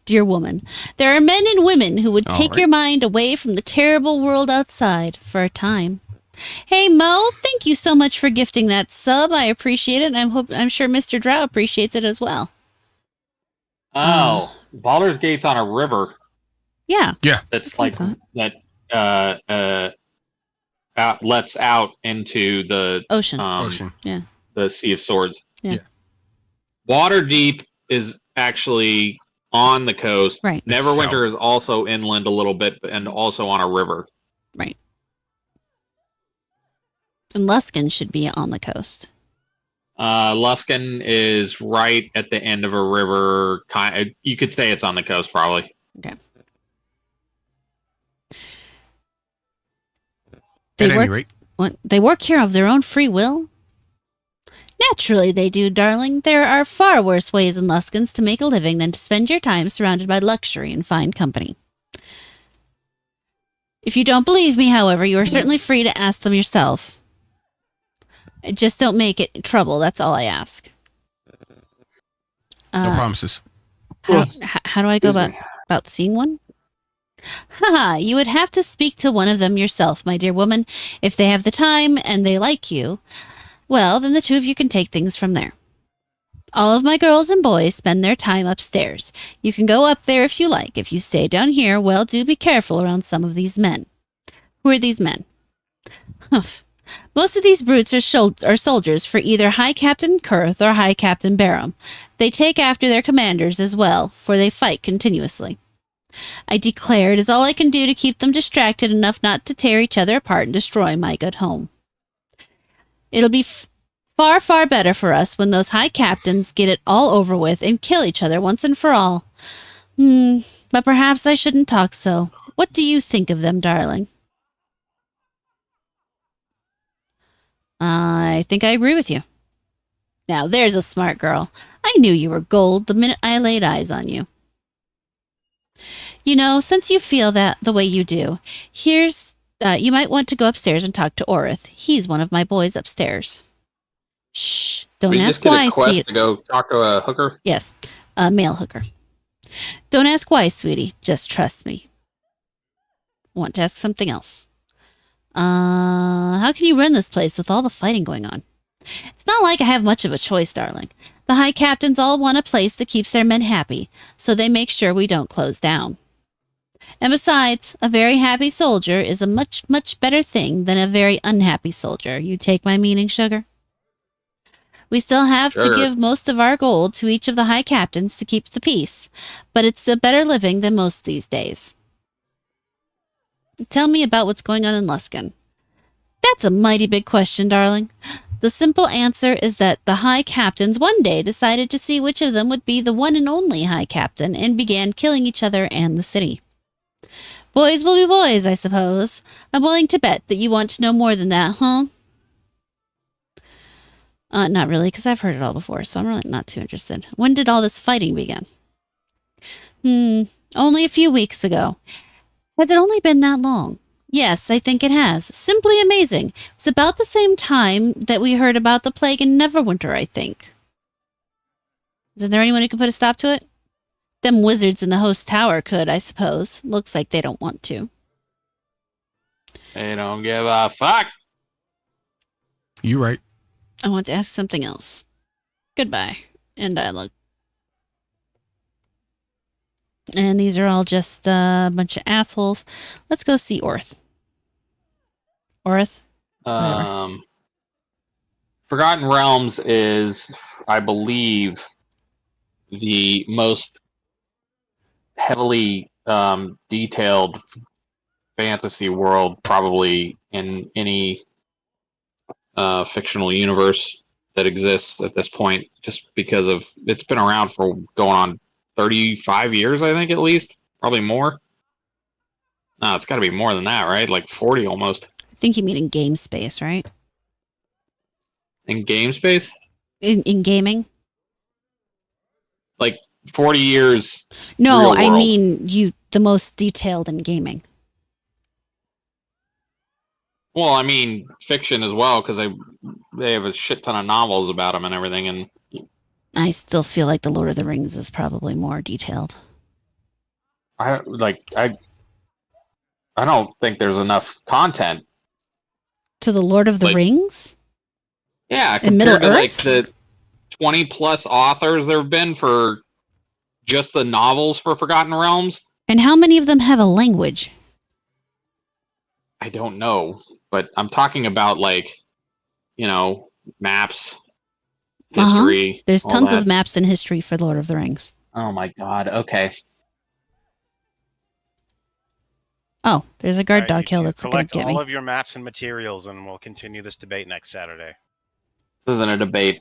dear woman. There are men and women who would All take right. your mind away from the terrible world outside for a time. Hey Mo, thank you so much for gifting that sub. I appreciate it, and I'm sure Mr. Drow appreciates it as well. Oh, Baldur's Gate's on a river Yeah. that's what I like that lets out into the Ocean. Ocean. the Sea of Swords. Yeah. Waterdeep is actually on the coast. Right. It's Neverwinter south. is also inland a little bit and also on a river. Right. And Luskan should be on the coast. Luskan is right at the end of a river. You could say it's on the coast, probably. They At any work. rate, They work here of their own free will. Naturally they do, darling. There are far worse ways in Luskins to make a living than to spend your time surrounded by luxury and fine company. If you don't believe me, however, you are certainly free to ask them yourself. Just don't make it trouble, that's all I ask. No promises. How do I go about seeing one? Haha, you would have to speak to one of them yourself, my dear woman. If they have the time and they like you, well, then the two of you can take things from there. All of my girls and boys spend their time upstairs. You can go up there if you like. If you stay down here, well, do be careful around some of these men. Who are these men? Humph. Most of these brutes are soldiers for either High Captain Kurth or High Captain Barham. They take after their commanders as well, for they fight continuously. I declare it is all I can do to keep them distracted enough not to tear each other apart and destroy my good home. It'll be far, far better for us when those high captains get it all over with and kill each other once and for all. But perhaps I shouldn't talk so. What do you think of them, darling? I think I agree with you. Now, there's a smart girl. I knew you were gold the minute I laid eyes on you. You know, since you feel that the way you do, you might want to go upstairs and talk to Orith. He's one of my boys upstairs. Shh, don't ask why, sweetie. To go talk to a hooker? Yes, a male hooker. Don't ask why, sweetie. Just trust me. I want to ask something else. How can you run this place with all the fighting going on? It's not like I have much of a choice, darling. The high captains all want a place that keeps their men happy, so they make sure we don't close down. And besides, a very happy soldier is a much, much better thing than a very unhappy soldier. You take my meaning, sugar? We still have to give most of our gold to each of the high captains to keep the peace, but it's a better living than most these days. Tell me about what's going on in Luskan. That's a mighty big question, darling. The simple answer is that the high captains one day decided to see which of them would be the one and only high captain and began killing each other and the city. Boys will be boys, I suppose. I'm willing to bet that you want to know more than that, huh? Not really, because I've heard it all before, so I'm really not too interested. When did all this fighting begin? Only a few weeks ago. Has it only been that long? Yes, I think it has. Simply amazing. It's about the same time that we heard about the plague in Neverwinter, I think. Isn't there anyone who could put a stop to it? Them wizards in the host tower could, I suppose. Looks like they don't want to. They don't give a fuck. You right. I want to ask something else. Goodbye. End dialogue. And these are all just a bunch of assholes. Let's go see Orth. Orth? Forgotten Realms is, I believe, the most heavily detailed fantasy world probably in any fictional universe that exists at this point, just because of it's been around for going on 35 years, I think, at least. Probably more. No, it's got to be more than that, right? Like 40 almost. I think you mean in game space, right? In game space? In gaming? Like 40 years. No, real I world. mean the most detailed in gaming. Well, I mean fiction as well, because they have a shit ton of novels about them and everything. And I still feel like the Lord of the Rings is probably more detailed. I don't think there's enough content. To the Lord of the Rings? Yeah, In Middle compared to like Earth? the 20 plus authors there have been for just the novels for Forgotten Realms. And how many of them have a language? I don't know, but I'm talking about like, maps, history. There's all tons that. of maps and history for Lord of the Rings. Oh my god, okay. Oh, there's a guard All dog right, kill you that's going collect to get all me. of your maps and materials, and we'll continue this debate next Saturday. This isn't a debate.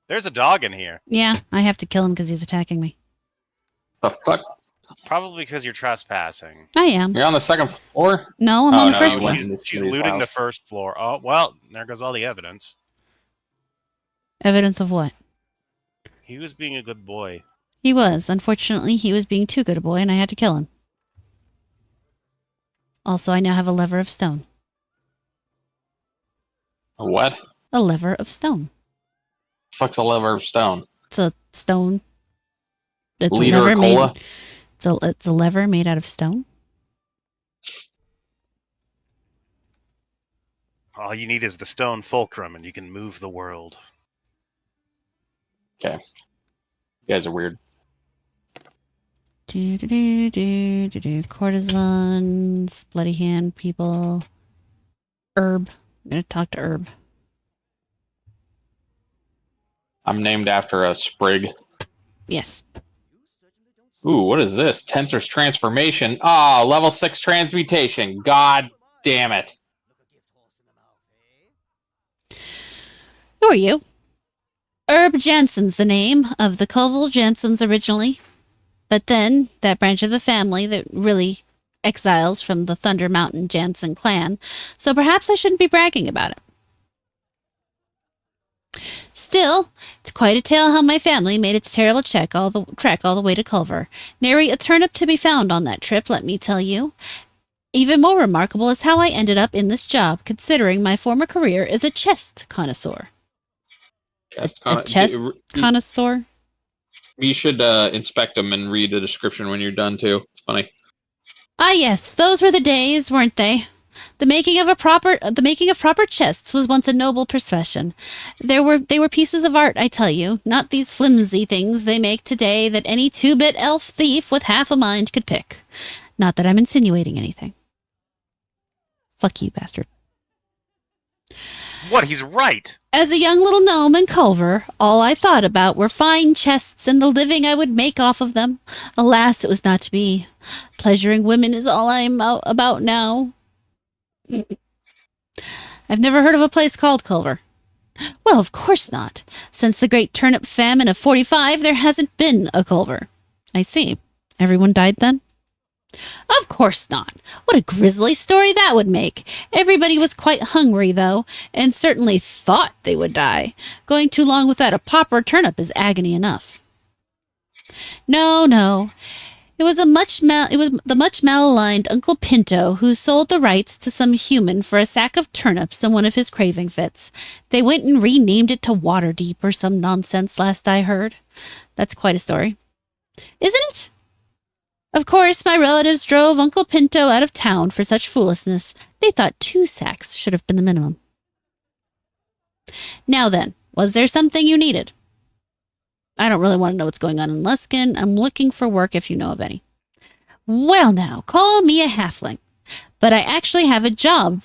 There's a dog in here. Yeah, I have to kill him because he's attacking me. The fuck? Probably because you're trespassing. I am. You're on the second floor? No, I'm Oh, on the no, first you floor. went in this She's lady's looting the house. first floor. Oh, well, there goes all the evidence. Evidence of what? He was being a good boy. He was. Unfortunately, he was being too good a boy, and I had to kill him. Also, I now have a lever of stone. A what? A lever of stone. Fuck's a lever of stone? It's a stone. It's Liter a lever of cola? made. It's a lever made out of stone. All you need is the stone fulcrum, and you can move the world. Okay. You guys are weird. Courtesans, bloody hand people. Herb. I'm gonna talk to Herb. I'm named after a sprig. Yes. Ooh, what is this? Tensor's transformation. Ah, level 6 transmutation. God damn it. Who are you? Herb Jansen's the name of the Colville Jansens originally. But then, that branch of the family that really exiles from the Thunder Mountain Jansen clan, so perhaps I shouldn't be bragging about it. Still, it's quite a tale how my family made its terrible trek all the way to Culver. Nary a turnip to be found on that trip, let me tell you. Even more remarkable is how I ended up in this job, considering my former career as a chest connoisseur. A chest connoisseur? You should inspect them and read the description when you're done, too. It's funny. Ah, yes, those were the days, weren't they? The making of proper chests was once a noble profession. They were pieces of art, I tell you, not these flimsy things they make today that any 2-bit elf thief with half a mind could pick. Not that I'm insinuating anything. Fuck you, bastard. What? He's right. As a young little gnome in Culver, all I thought about were fine chests and the living I would make off of them. Alas, it was not to be. Pleasuring women is all I am about now. I've never heard of a place called Culver. Well, of course not. Since the great turnip famine of 45, there hasn't been a Culver. I see. Everyone died then? Of course not. What a grisly story that would make. Everybody was quite hungry, though, and certainly thought they would die. Going too long without a pop or turnip is agony enough. No. It was the much malaligned Uncle Pinto who sold the rights to some human for a sack of turnips in one of his craving fits. They went and renamed it to Waterdeep or some nonsense last I heard. That's quite a story. Isn't it? Of course, my relatives drove Uncle Pinto out of town for such foolishness. They thought 2 sacks should have been the minimum. Now then, was there something you needed? I don't really want to know what's going on in Luskin. I'm looking for work if you know of any. Well now, call me a halfling. But I actually have a job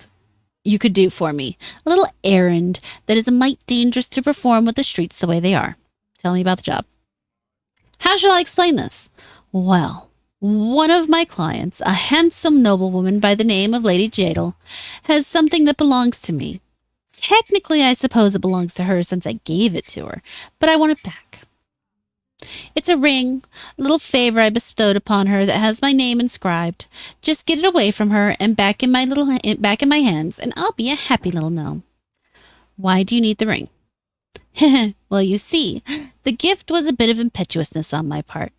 you could do for me. A little errand that is a mite dangerous to perform with the streets the way they are. Tell me about the job. How shall I explain this? Well, one of my clients, a handsome noblewoman by the name of Lady Jadal, has something that belongs to me. Technically, I suppose it belongs to her since I gave it to her, but I want it back. It's a ring, a little favor I bestowed upon her that has my name inscribed. Just get it away from her and back in my hands, and I'll be a happy little gnome. Why do you need the ring? Well, you see, the gift was a bit of impetuousness on my part.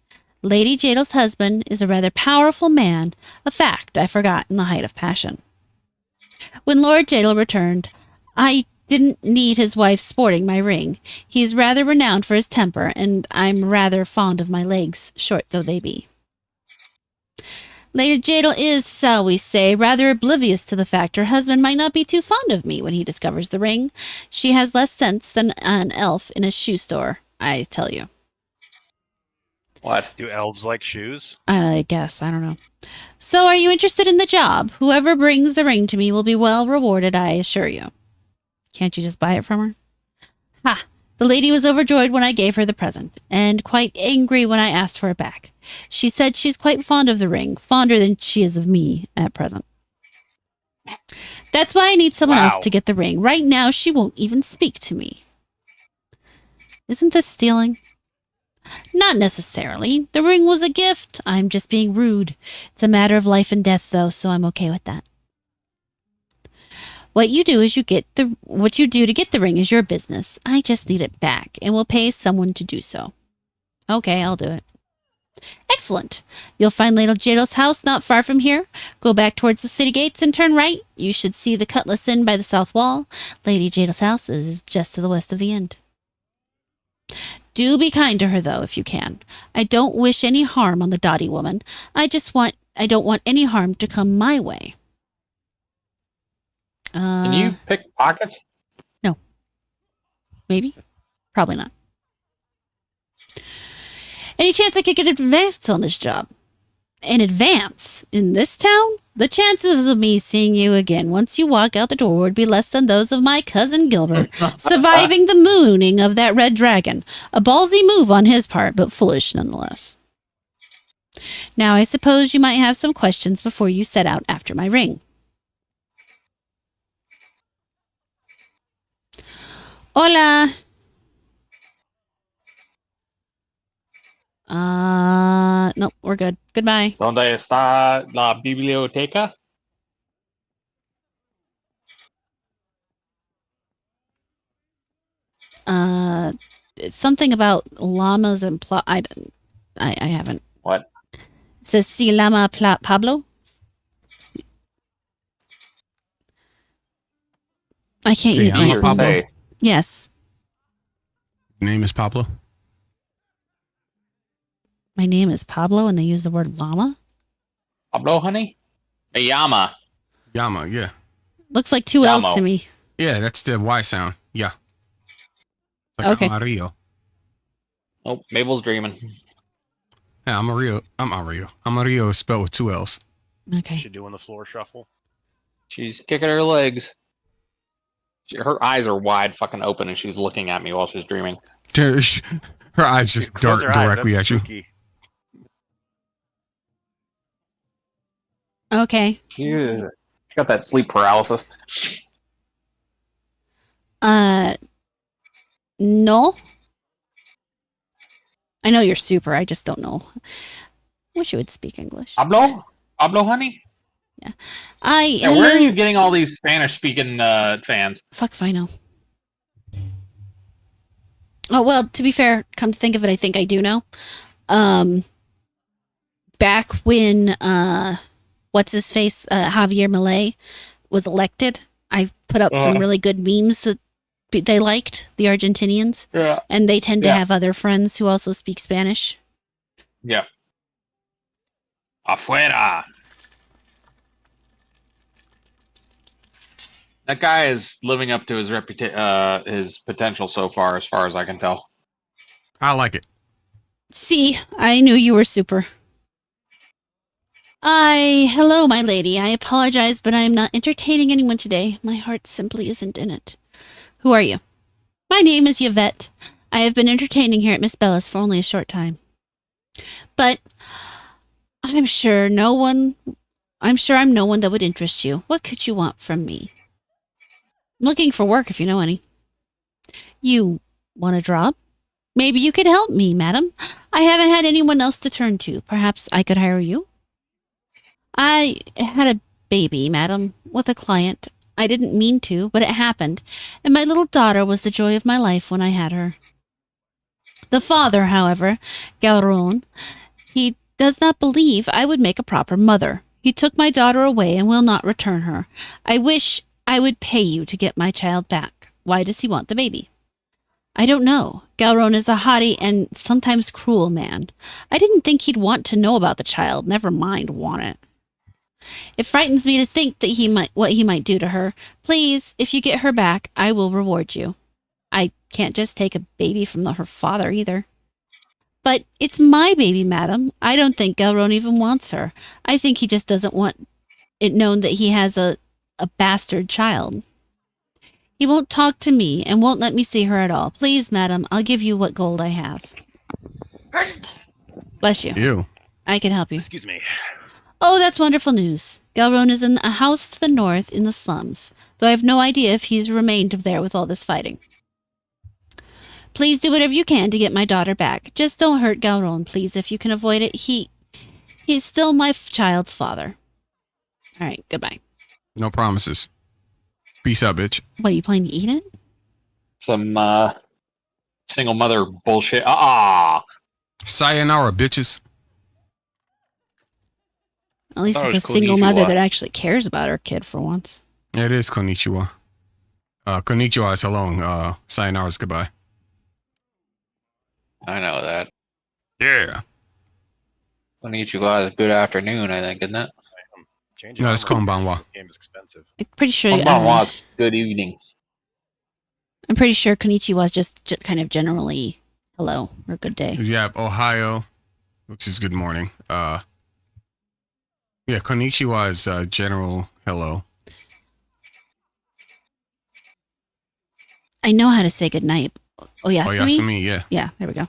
Lady Jadal's husband is a rather powerful man, a fact I forgot in the height of passion. When Lord Jadal returned, I didn't need his wife sporting my ring. He's rather renowned for his temper, and I'm rather fond of my legs, short though they be. Lady Jadal is, shall we say, rather oblivious to the fact her husband might not be too fond of me when he discovers the ring. She has less sense than an elf in a shoe store, I tell you. What? Do elves like shoes? I guess. I don't know. So are you interested in the job? Whoever brings the ring to me will be well rewarded, I assure you. Can't you just buy it from her? Ha! The lady was overjoyed when I gave her the present, and quite angry when I asked for it back. She said she's quite fond of the ring, fonder than she is of me at present. That's why I need someone else to get the ring. Right now, she won't even speak to me. Isn't this stealing? Not necessarily. The ring was a gift. I'm just being rude. It's a matter of life and death, though, so I'm okay with that. What you do to get the ring is your business. I just need it back and will pay someone to do so. Okay, I'll do it. Excellent. You'll find Lady Jado's house not far from here. Go back towards the city gates and turn right. You should see the Cutlass Inn by the south wall. Lady Jado's house is just to the west of the inn. Do be kind to her, though, if you can. I don't wish any harm on the dotty woman. I don't want any harm to come my way. Can you pick pockets? No. Maybe? Probably not. Any chance I could get advance on this job? An advance? In this town? The chances of me seeing you again once you walk out the door would be less than those of my cousin Gilbert surviving the mooning of that red dragon. A ballsy move on his part, but foolish nonetheless. Now I suppose you might have some questions before you set out after my ring. Hola. No, we're good. Goodbye. ¿Dónde está la biblioteca? It's something about llamas and I haven't. What? It says si llama Pablo. I can't Sí, use llama Or Pablo? say, Yes. Name is Pablo. My name is Pablo and they use the word llama. Pablo, honey? Ayama. Yama, yeah. Looks like two L's Llamo. to me. Yeah, that's the Y sound. Yeah. Like Okay. Amarillo. Oh, Mabel's dreaming. Yeah, Amarillo. I'm Amarillo. Amarillo is spelled with two L's. Okay. Should doing the floor shuffle. She's kicking her legs. Her eyes are wide fucking open and she's looking at me while she's dreaming. Her eyes just Close dart her eyes, directly that's at you. spooky. Okay. She got that sleep paralysis. No. I know you're super. I just don't know. Wish you would speak English. Pablo? Pablo, honey? Yeah, where are you getting all these Spanish-speaking fans? Fuck if I know. Oh, well, to be fair, come to think of it, I think I do know. Back when, what's-his-face, Javier Milei was elected, I put up some really good memes that they liked, the Argentinians. Yeah. And they tend to Yeah. have other friends who also speak Spanish. Yeah. Afuera. That guy is living up to his his potential so far as I can tell. I like it. See, I knew you were super. Hello, my lady. I apologize, but I am not entertaining anyone today. My heart simply isn't in it. Who are you? My name is Yvette. I have been entertaining here at Miss Bella's for only a short time. But I'm sure I'm no one that would interest you. What could you want from me? I'm looking for work if you know any. You want a job? Maybe you could help me, madam. I haven't had anyone else to turn to. Perhaps I could hire you? I had a baby, madam, with a client. I didn't mean to, but it happened, and my little daughter was the joy of my life when I had her. The father, however, Galron, he does not believe I would make a proper mother. He took my daughter away and will not return her. I wish I would pay you to get my child back. Why does he want the baby? I don't know. Galron is a haughty and sometimes cruel man. I didn't think he'd want to know about the child, never mind want it. It frightens me to think that what he might do to her. Please, if you get her back, I will reward you. I can't just take a baby from her father either. But it's my baby, madam. I don't think Galron even wants her. I think he just doesn't want it known that he has a bastard child. He won't talk to me and won't let me see her at all. Please, madam, I'll give you what gold I have. Bless you. Ew. I can help you. Excuse me. Oh, that's wonderful news. Galron is in a house to the north in the slums, though I have no idea if he's remained there with all this fighting. Please do whatever you can to get my daughter back. Just don't hurt Galron, please, if you can avoid it. He's still my child's father. All right, goodbye. No promises. Peace out, bitch. What, are you planning to eat it? Some single mother bullshit. Ah, Sayonara, bitches. At least thought it's it a was single mother konnichiwa. that actually cares about her kid for once. It is konnichiwa. Konnichiwa is hello. And, sayonara is goodbye. I know that. Yeah. Konnichiwa is good afternoon, I think, isn't it? Change No, it's konbanwa. This game is expensive. I'm pretty sure. Konbanwa is good evening. I'm pretty sure konnichiwa is just kind of generally hello or good day. Yeah, Ohio, which is good morning. Yeah, konnichiwa is general hello. I know how to say good night. Oyasumi? Oyasumi, yeah. Yeah, there we go.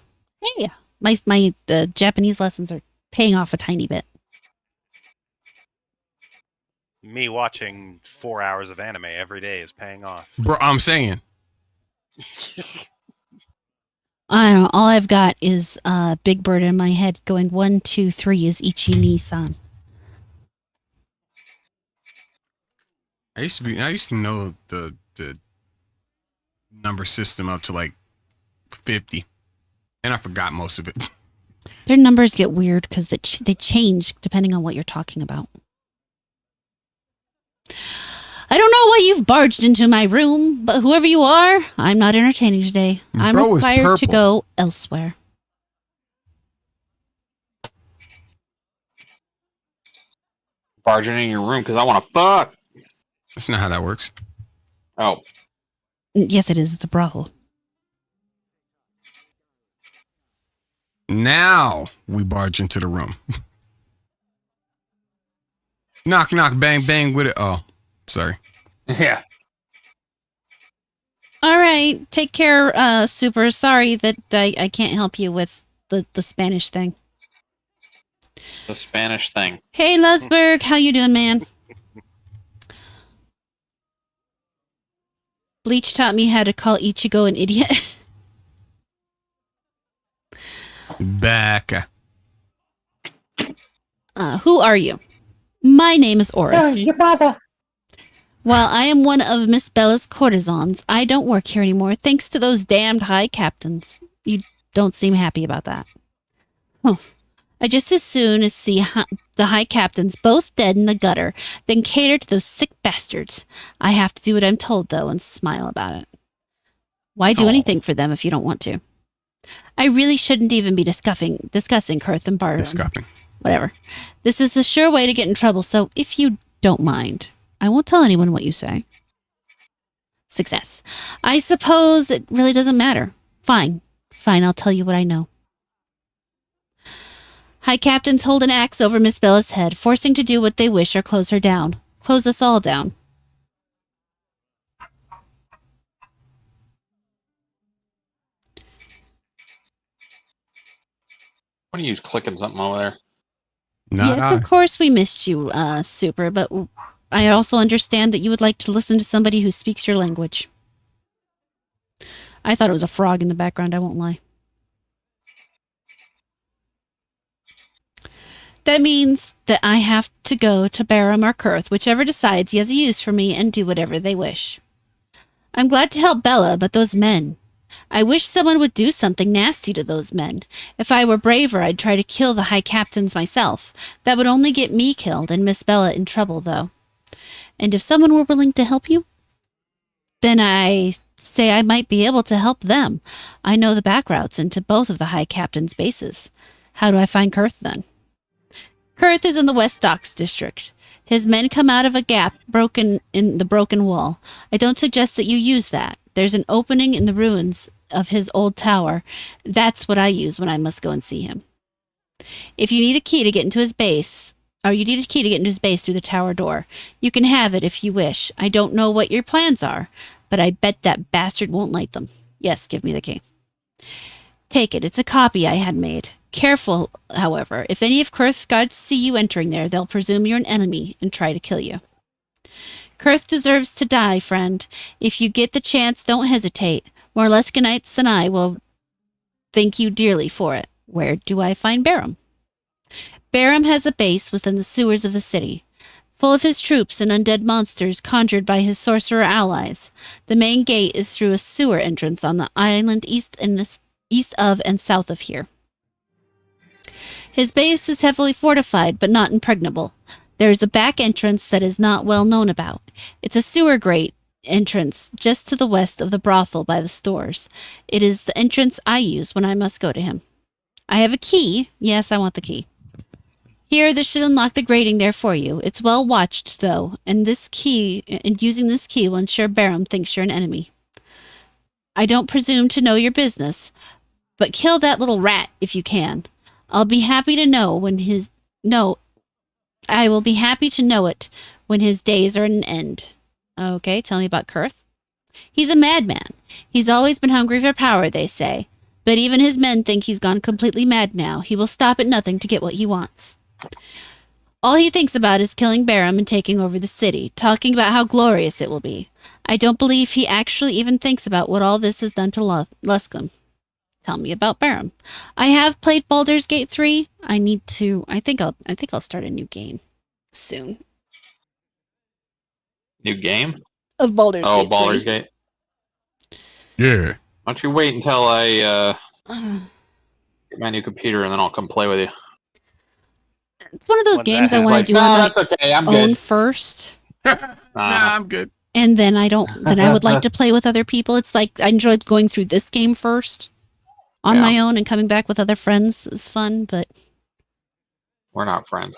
Yeah. The Japanese lessons are paying off a tiny bit. Me watching 4 hours of anime every day is paying off. Bro, I'm saying. I don't know. All I've got is Big Bird in my head going 1, 2, 3 is Ichi-ni-san. I used to know the number system up to like 50, and I forgot most of it. Their numbers get weird because they change depending on what you're talking about. I don't know why you've barged into my room, but whoever you are, I'm not entertaining today. I'm Bro is required to purple. go elsewhere. Barging in your room because I want to fuck. That's not how that works. Oh, Yes, it is. It's a brothel. Now we barge into the room. Knock, knock, bang, bang with it. Oh, sorry. yeah. All right. Take care, Super. Sorry that I can't help you with the Spanish thing. The Spanish thing. Hey, Lusberg. How you doing, man? Bleach taught me how to call Ichigo an idiot. Back. Who are you? My name is Orith. your mother. While I am one of Miss Bella's courtesans, I don't work here anymore thanks to those damned high captains. You don't seem happy about that. Huh. I just as soon as see the high captains both dead in the gutter than cater to those sick bastards. I have to do what I'm told, though, and smile about it. Why do Aw. anything for them if you don't want to? I really shouldn't even be discussing Kurth and Barham. Disgusting. Whatever. This is a sure way to get in trouble, so if you don't mind, I won't tell anyone what you say. Success. I suppose it really doesn't matter. Fine. Fine, I'll tell you what I know. High captains hold an axe over Miss Bella's head, forcing to do what they wish or close her down. Close us all down. What are you clicking something over there? Not yes, I. of course we missed you, Super, but I also understand that you would like to listen to somebody who speaks your language. I thought it was a frog in the background, I won't lie. That means that I have to go to Barham or Kurth, whichever decides he has a use for me, and do whatever they wish. I'm glad to help Bella, but those men. I wish someone would do something nasty to those men. If I were braver, I'd try to kill the high captains myself. That would only get me killed and Miss Bella in trouble, though. And if someone were willing to help you, then I say I might be able to help them. I know the back routes into both of the high captains' bases. How do I find Kurth, then? Kurth is in the West Docks district. His men come out of a gap broken in the broken wall. I don't suggest that you use that. There's an opening in the ruins of his old tower. That's what I use when I must go and see him. If you need a key to get into his base, or you need a key to get into his base through the tower door, you can have it if you wish. I don't know what your plans are, but I bet that bastard won't light them. Yes, give me the key. Take it. It's a copy I had made. Careful, however. If any of Kurth's guards see you entering there, they'll presume you're an enemy and try to kill you. Kurth deserves to die, friend. If you get the chance, don't hesitate. More Leskinites than I will thank you dearly for it. Where do I find Barham? Barham has a base within the sewers of the city. full of his troops and undead monsters conjured by his sorcerer allies. The main gate is through a sewer entrance on the island east of and south of here. His base is heavily fortified, but not impregnable. There is a back entrance that is not well known about. It's a sewer grate entrance just to the west of the brothel by the stores. It is the entrance I use when I must go to him. I have a key. Yes, I want the key. Here, this should unlock the grating there for you. It's well watched, though, and using this key will ensure Barum thinks you're an enemy. I don't presume to know your business, but kill that little rat if you can. I will be happy to know it when his days are at an end. Okay, tell me about Kurth. He's a madman. He's always been hungry for power, they say. But even his men think he's gone completely mad now. He will stop at nothing to get what he wants. All he thinks about is killing Barum and taking over the city, talking about how glorious it will be. I don't believe he actually even thinks about what all this has done to Luscombe. Tell me about Barum. I have played Baldur's Gate 3. I think I'll start a new game soon. New game? Of Baldur's Gate 3. Oh, Baldur's Gate. Yeah. Why don't you wait until I get my new computer and then I'll come play with you. It's one of those When's games that I want to do on that's okay. I'm my own good. first. Nah, I'm good. And then I would like to play with other people. It's like I enjoyed going through this game first on my own and coming back with other friends is fun, but We're not friends.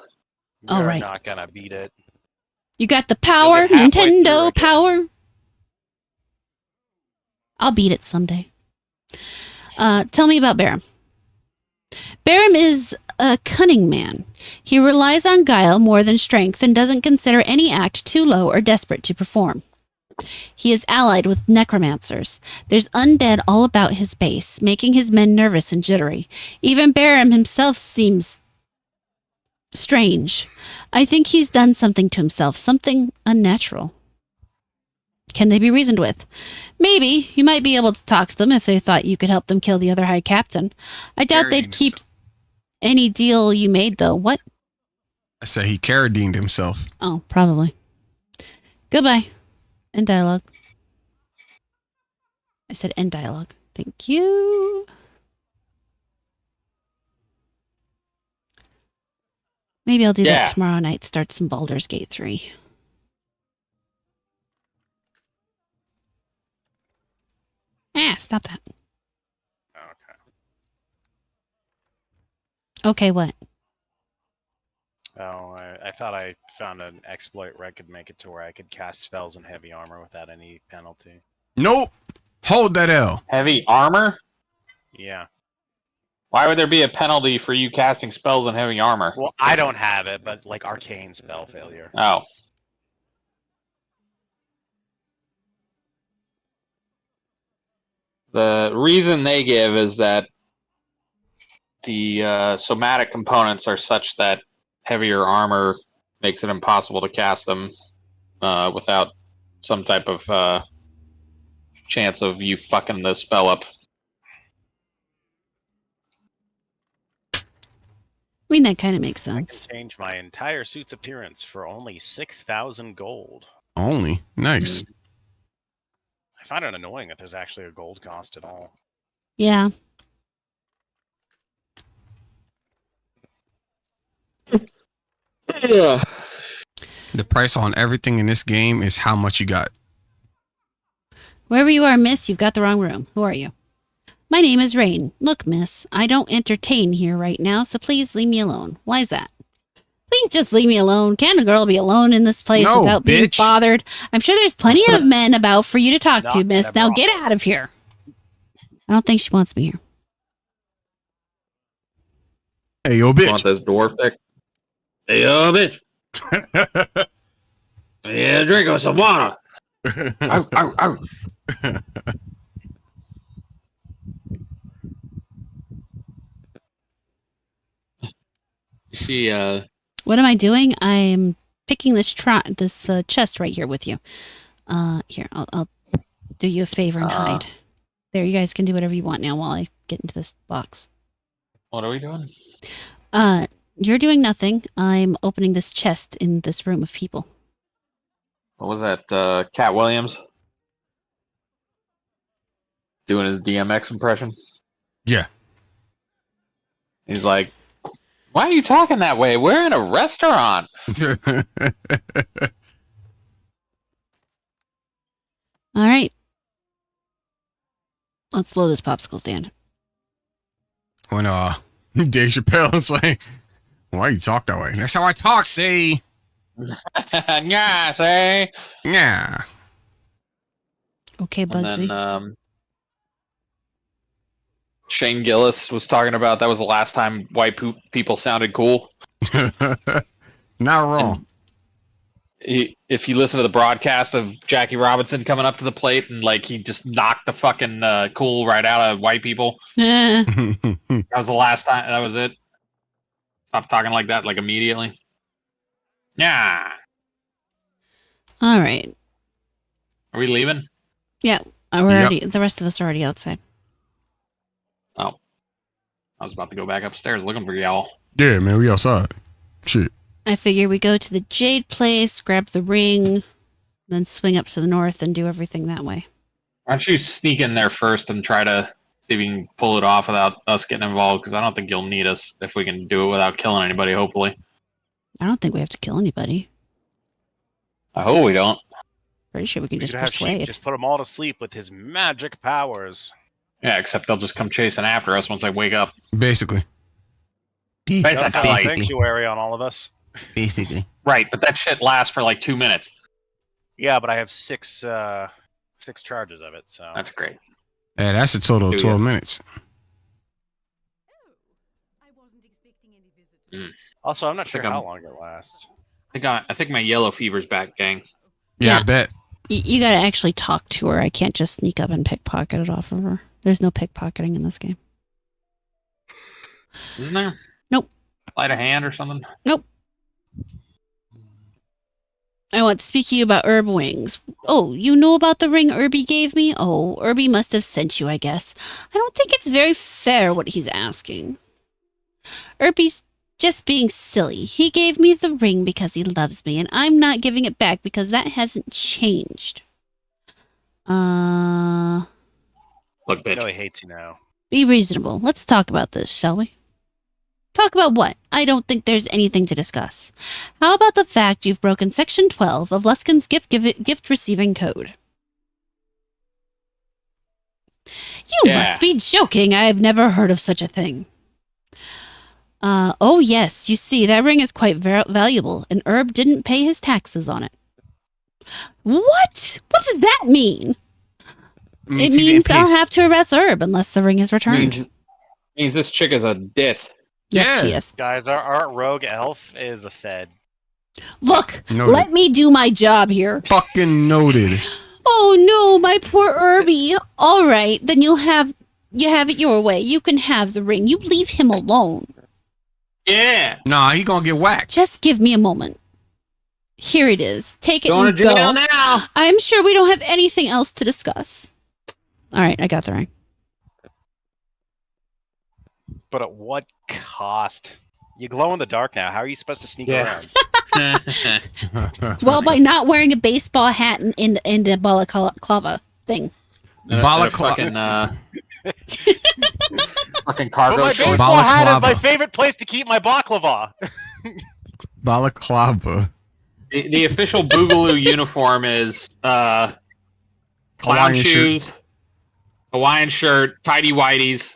All You're right. not gonna beat it. you got the power, You'll get halfway through Nintendo again. power. I'll beat it someday. Tell me about Barum. Barum is a cunning man. He relies on guile more than strength and doesn't consider any act too low or desperate to perform. He is allied with necromancers. There's undead all about his base, making his men nervous and jittery. Even Barum himself seems strange. I think he's done something to himself, something unnatural. Can they be reasoned with? Maybe. You might be able to talk to them if they thought you could help them kill the other High Captain. I doubt they'd keep any deal you made, though. What? I said he Carradined himself. Oh, probably. Goodbye. End dialogue. I said end dialogue. Thank you. Maybe I'll do that tomorrow night. Start some Baldur's Gate 3. Stop that. Okay. Okay, what? Oh, I thought I found an exploit where I could make it to where I could cast spells in heavy armor without any penalty. Nope. Hold that L. Heavy armor? Yeah. Why would there be a penalty for you casting spells in heavy armor? Well, I don't have it, but like arcane spell failure. Oh. The reason they give is that the somatic components are such that heavier armor makes it impossible to cast them without some type of chance of you fucking the spell up. I mean, that kind of makes I sense. can change my entire suit's appearance for only 6,000 gold. Only. Nice. I find it annoying that there's actually a gold cost at all. Yeah. Yeah. The price on everything in this game is how much you got. Wherever you are, miss, you've got the wrong room. Who are you? My name is Rain. Look, miss, I don't entertain here right now, so please leave me alone. Why is that? Please just leave me alone. Can a girl be alone in this place No, without being bitch. bothered? I'm sure there's plenty of men about for you to talk Not to, in miss. a Now brothel. get out of here. I don't think she wants me here. Hey, yo, Want bitch. this dwarf dick? Hey, bitch. Yeah, drink us some water. Ow, ow, ow. She, What am I doing? I'm picking this chest right here with you. Here, I'll do you a favor and hide. There, you guys can do whatever you want now while I get into this box. what are we doing? You're doing nothing. I'm opening this chest in this room of people. What was that? Cat Williams doing his DMX impression. Yeah. He's like, "Why are you talking that way? We're in a restaurant." All right. Let's blow this popsicle stand. When Dave Chappelle's like, why you talk that way? That's how I talk, see? Yeah, say. Yeah. Okay, And Bugsy. then Shane Gillis was talking about that was the last time white people sounded cool. Not wrong. If you listen to the broadcast of Jackie Robinson coming up to the plate and like he just knocked the fucking cool right out of white people. That was the last time. That was it. Stop talking like that, like immediately. Yeah. All right. Are we leaving? Yeah, we're already. The rest of us are already outside. Oh, I was about to go back upstairs looking for y'all. Yeah, man, we outside. Shit. I figure we go to the Jade place, grab the ring, then swing up to the north and do everything that way. Why don't you sneak in there first and try to see if you can pull it off without us getting involved? Because I don't think you'll need us if we can do it without killing anybody. Hopefully. I don't think we have to kill anybody. I hope we don't. Pretty sure we can just could have persuade. Sheik just put them all to sleep with his magic powers. Yeah, except they'll just come chasing after us once they wake up. Basically. Basically. Dump out a sanctuary on all of us. Basically. Right, but that shit lasts for like 2 minutes. Yeah, but I have six charges of it, so That's great. Yeah, that's a total of 12 minutes. Also, I'm not sure think how I'm- long it lasts. I think my yellow fever's back, gang. Yeah, Yeah. I bet. You gotta actually talk to her. I can't just sneak up and pickpocket it off of her. There's no pickpocketing in this game. Isn't there? Nope. Light a hand or something? Nope. I want to speak to you about herb wings. Oh, you know about the ring Irby gave me? Oh, Irby must have sent you, I guess. I don't think it's very fair what he's asking. Irby's just being silly. He gave me the ring because he loves me, and I'm not giving it back because that hasn't changed. Look, I bitch. know he hates you now. Be reasonable. Let's talk about this, shall we? Talk about what? I don't think there's anything to discuss. How about the fact you've broken Section 12 of Luskin's gift receiving code? You must be joking. I have never heard of such a thing. Oh yes, you see, that ring is quite valuable, and Herb didn't pay his taxes on it. What? What does that mean? It means I'll have to arrest Herb unless the ring is returned. Means this chick is a dit. Yes, she Yeah. is. Guys, our rogue elf is a fed. Look, Noted. let me do my job here. Fucking noted. Oh no, my poor Irby. All right, then you have it your way. You can have the ring. You leave him alone. Yeah. Nah, he gonna get whacked. Just give me a moment. Here it is. Take it Going and to go. jail now. I'm sure we don't have anything else to discuss. All right, I got the ring. But at what cost? You glow in the dark now. How are you supposed to sneak Yeah. around? Well, by not wearing a baseball hat in the balaclava thing. Fucking, fucking cargo But my shorts. baseball hat is my Balaclava. favorite place to keep my baklava. Balaclava. The official Boogaloo uniform is clown Hawaiian shirt. shoes, Hawaiian shirt, tidy whities,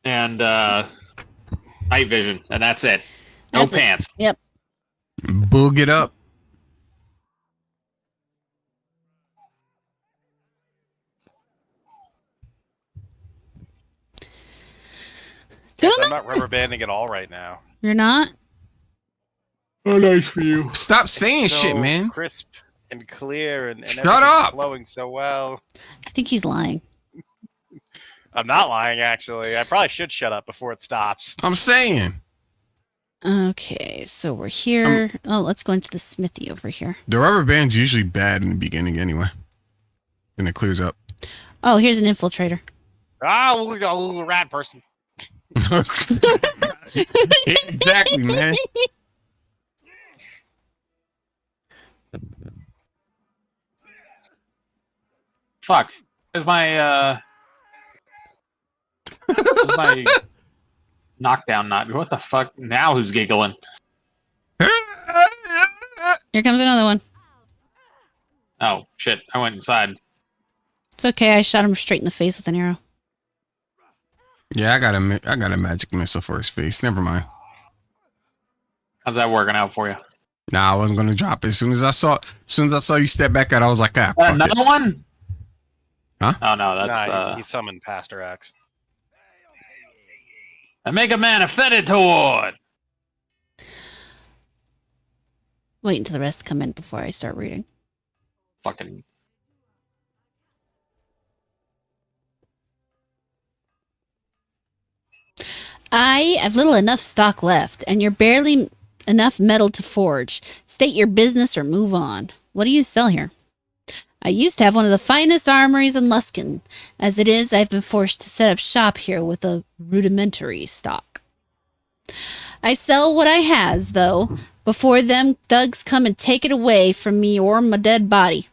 and night vision, and that's it. No That's it. pants. Yep. Boog it up. Guys, I'm not rubber banding at all right now. You're not? Oh, nice for you. Stop saying It's so shit, man. Crisp and clear, and Shut everything's up. flowing so well. I think he's lying. I'm not lying, actually. I probably should shut up before it stops. I'm saying. Okay, so we're here. Oh, let's go into the smithy over here. The rubber band's usually bad in the beginning anyway. Then it clears up. Oh, here's an infiltrator. Ah, look at a little rat person. Exactly, man. Fuck. Where's my knockdown not? What the fuck? Now who's giggling? Here comes another one. Oh, shit. I went inside. It's okay. I shot him straight in the face with an arrow. Yeah, I got a magic missile for his face. Never mind. How's that working out for you? Nah, I wasn't gonna drop it. As soon as I saw you step back out, I was like, fuck Another it. one? Huh? Oh, no. That's, Nah, he summoned Pastor X. I make a man offended toward. Wait until the rest come in before I start reading. Fucking. I have little enough stock left, and you're barely enough metal to forge. State your business or move on. What do you sell here? I used to have one of the finest armories in Luskin. As it is, I've been forced to set up shop here with a rudimentary stock. I sell what I has, though, before them thugs come and take it away from me or my dead body.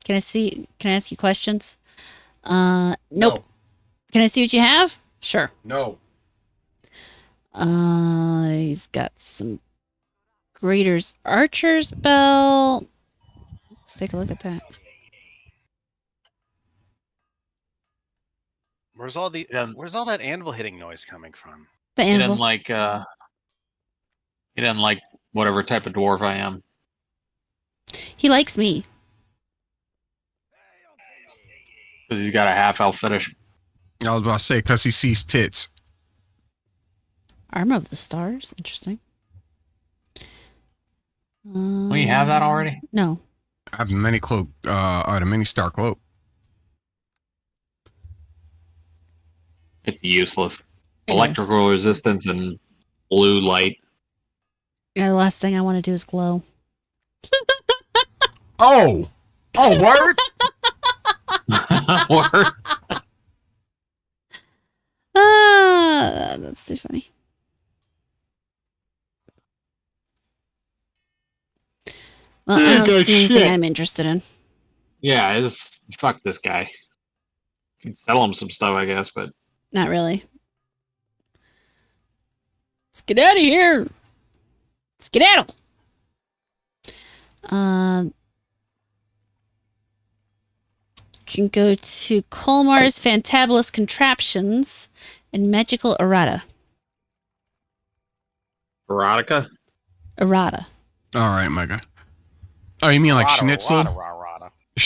Can I ask you questions? Nope. No. Can I see what you have? Sure. No. He's got some Greater's Archer's Belt. Let's take a look at that. Where's all that anvil hitting noise coming from? The He anvil. doesn't like whatever type of dwarf I am. He likes me. Because he's got a half-elf fetish. I was about to say, because he sees tits. Armor of the Stars. Interesting. Don't you have that already? No. I have the mini cloak, or the mini star cloak. It's useless. It Electrical resistance and blue light. Yeah, the last thing I want to do is glow. Oh! Oh, word? Word. That's too funny. Well, I don't see anything I'm interested in. Yeah, fuck this guy. You can sell him some stuff, I guess, but Not really. Let's get out of here. Skedaddle. Can go to Colmar's Fantabulous Contraptions and Magical Errata. erotica. Errata. All right, Mega. Oh, you mean like schnitzel?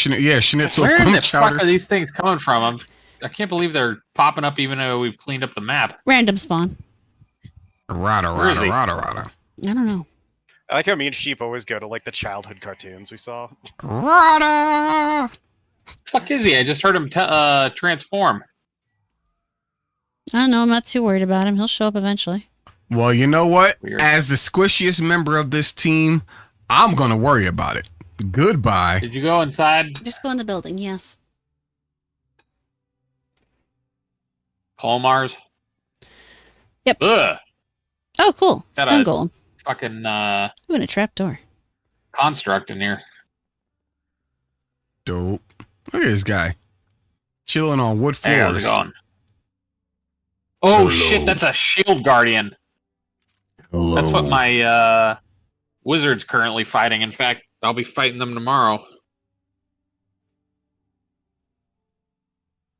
Yeah, schnitzel Where from in the chowder. fuck are these things coming from? I can't believe they're popping up even though we've cleaned up the map. Random spawn. Rada. I don't know. I like how me and Sheep always go to like the childhood cartoons we saw. Rada. Fuck is he? I just heard him transform. I don't know. I'm not too worried about him. He'll show up eventually. Well, you know what? Weird. As the squishiest member of this team, I'm gonna worry about it. Goodbye. Did you go inside? Just go in the building, yes. Colmar's? Yep. Ugh. Oh, cool. Got Stone a- golem. Fucking Ooh, and a trapdoor. construct in here. Dope. Look at this guy. Chilling on wood Hey, how's floors. it going? Oh Hello. shit, that's a shield guardian. Hello. That's what my wizard's currently fighting. In fact, I'll be fighting them tomorrow.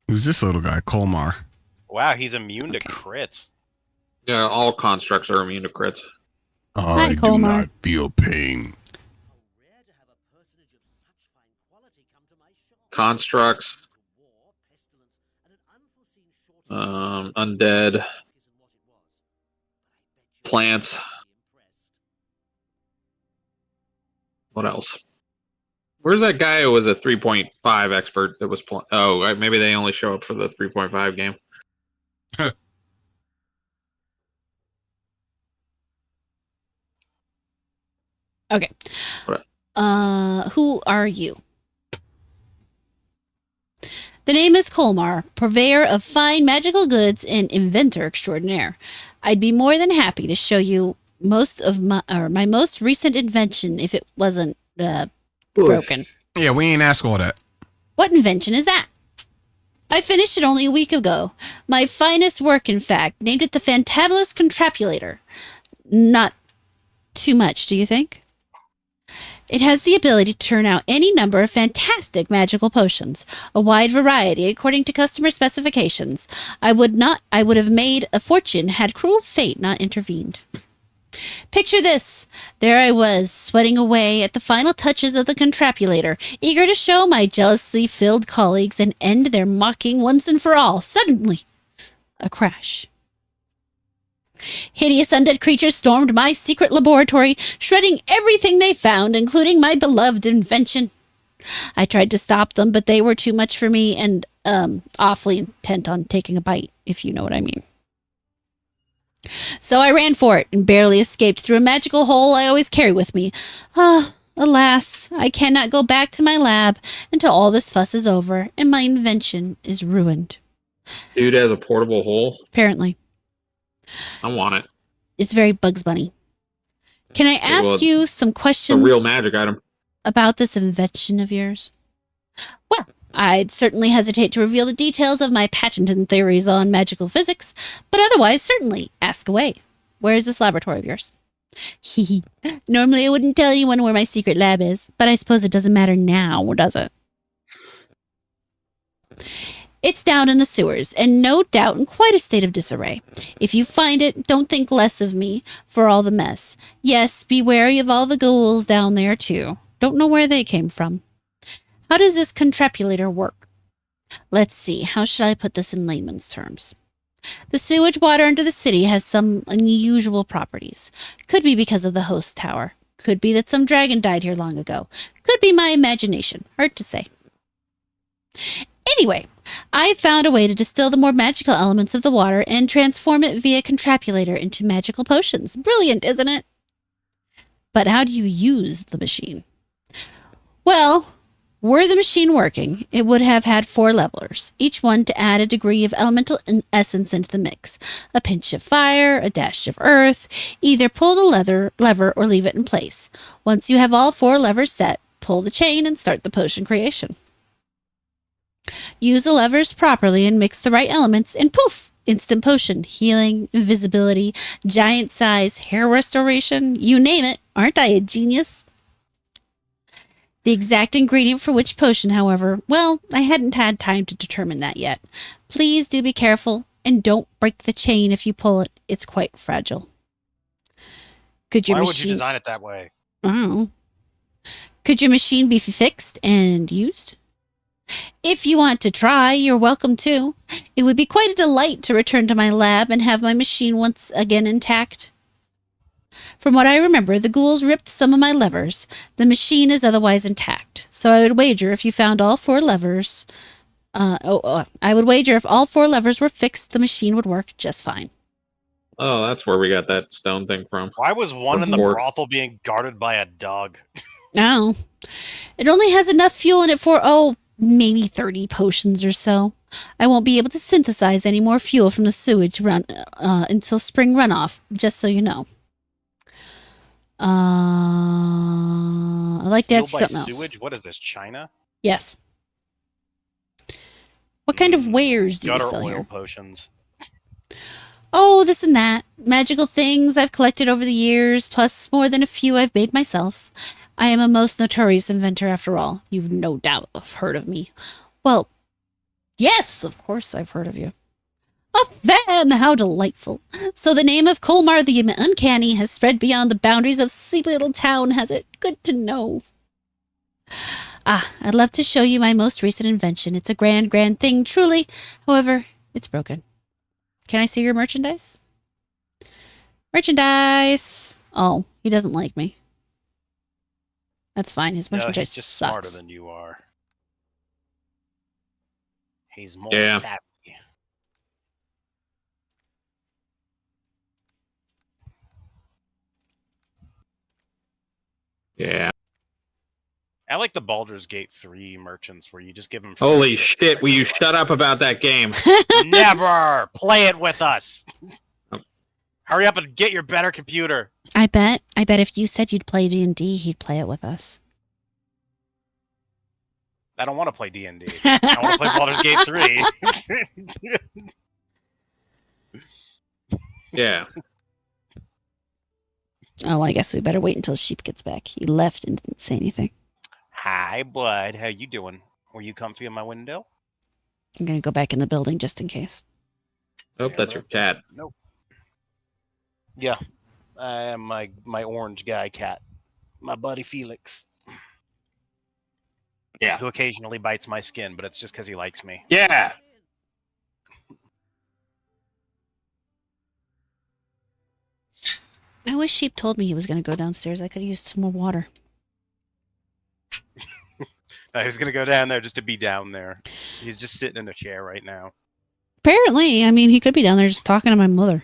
Who's this little guy? Colmar. Wow, he's immune to crits. Yeah, all constructs are immune to crits. Hi, I do Colmar. not feel pain. Constructs. Undead. Plants. What else? Where's that guy who was a 3.5 expert that was playing? Oh, maybe they only show up for the 3.5 game. Okay. What? Who are you? The name is Colmar, purveyor of fine magical goods and inventor extraordinaire. I'd be more than happy to show you my most recent invention if it wasn't broken. Yeah, we ain't ask all that. What invention is that? I finished it only a week ago. My finest work, in fact. Named it the Fantabulous Contrapulator. Not too much, do you think? It has the ability to turn out any number of fantastic magical potions, a wide variety according to customer specifications. I would have made a fortune had cruel fate not intervened. Picture this. There I was, sweating away at the final touches of the Contrapulator, eager to show my jealously filled colleagues and end their mocking once and for all. Suddenly, a crash. Hideous undead creatures stormed my secret laboratory, shredding everything they found, including my beloved invention. I tried to stop them, but they were too much for me and awfully intent on taking a bite, if you know what I mean. So I ran for it and barely escaped through a magical hole I always carry with me. Alas, I cannot go back to my lab until all this fuss is over and my invention is ruined. Dude has a portable hole. Apparently. I want it. It's very Bugs Bunny. Can I ask you some questions? A real magic item. About this invention of yours? Well, I'd certainly hesitate to reveal the details of my patented theories on magical physics, but otherwise, certainly, ask away. Where is this laboratory of yours? Hee. Normally, I wouldn't tell anyone where my secret lab is, but I suppose it doesn't matter now, does it? It's down in the sewers, and no doubt in quite a state of disarray. If you find it, don't think less of me for all the mess. Yes, be wary of all the ghouls down there, too. Don't know where they came from. How does this contrapulator work? Let's see, how should I put this in layman's terms? The sewage water under the city has some unusual properties. Could be because of the host tower. Could be that some dragon died here long ago. Could be my imagination. Hard to say. Anyway, I found a way to distill the more magical elements of the water and transform it via contrapulator into magical potions. Brilliant, isn't it? But how do you use the machine? Well, were the machine working, it would have had 4 levelers, each one to add a degree of elemental essence into the mix. A pinch of fire, a dash of earth. Either pull the lever or leave it in place. Once you have all 4 levers set, pull the chain and start the potion creation. Use the levers properly and mix the right elements and poof! Instant potion, healing, invisibility, giant size, hair restoration, you name it. Aren't I a genius? The exact ingredient for which potion, however, well, I hadn't had time to determine that yet. Please do be careful and don't break the chain if you pull it. It's quite fragile. Why would you design it that way? Oh. Could your machine be fixed and used? If you want to try, you're welcome to. It would be quite a delight to return to my lab and have my machine once again intact. From what I remember, the ghouls ripped some of my levers. The machine is otherwise intact. So I would wager if you found all 4 levers... I would wager if all 4 levers were fixed, the machine would work just fine. Oh, that's where we got that stone thing from. Why was one in the brothel being guarded by a dog? Oh. It only has enough fuel in it for, maybe 30 potions or so. I won't be able to synthesize any more fuel from the sewage run until spring runoff, just so you know. I'd like to ask you something else. Sewage? What is this, China? Yes. What kind of wares do you Gutter sell oil here? potions. Oh, this and that. Magical things I've collected over the years, plus more than a few I've made myself. I am a most notorious inventor after all. You've no doubt heard of me. Well, yes, of course I've heard of you. A fan! How delightful. So the name of Colmar the Uncanny has spread beyond the boundaries of sleepy little town, has it? Good to know. I'd love to show you my most recent invention. It's a grand, grand thing, truly. However, it's broken. Can I see your merchandise? Merchandise! Oh, he doesn't like me. That's fine. His merchandise he's just sucks. smarter than you are. He's more Yeah. savvy. Yeah. I like the Baldur's Gate 3 merchants where you just give them. Holy shit! Will you shut up about that game? Never play it with us. Oh. Hurry up and get your better computer. I bet if you said you'd play D&D, he'd play it with us. I don't want to play D&D. I want to play Baldur's Gate 3. Yeah. Oh, I guess we better wait until Sheep gets back. He left and didn't say anything. Hi, bud. How you doing? Were you comfy in my window? I'm going to go back in the building just in case. Hope that's your cat. Nope. Yeah. I am my orange guy cat. My buddy Felix. Yeah. Who occasionally bites my skin, but it's just because he likes me. Yeah. I wish Sheep told me he was going to go downstairs. I could have used some more water. I was going to go down there just to be down there. He's just sitting in a chair right now. Apparently, I mean, he could be down there just talking to my mother.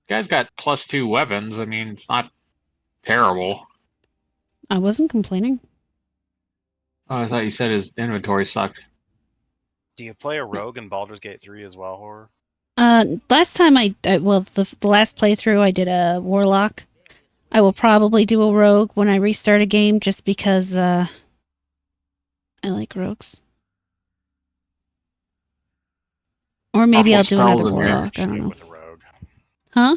Guy's got +2 weapons. I mean, it's not terrible. I wasn't complaining. Oh, I thought you said his inventory sucked. Do you play a rogue in Baldur's Gate 3 as well, Horror? Last time the last playthrough I did a warlock. I will probably do a rogue when I restart a game just because I like rogues. Or maybe Awful I'll do spells another in here. warlock. I don't know. With a rogue. Huh?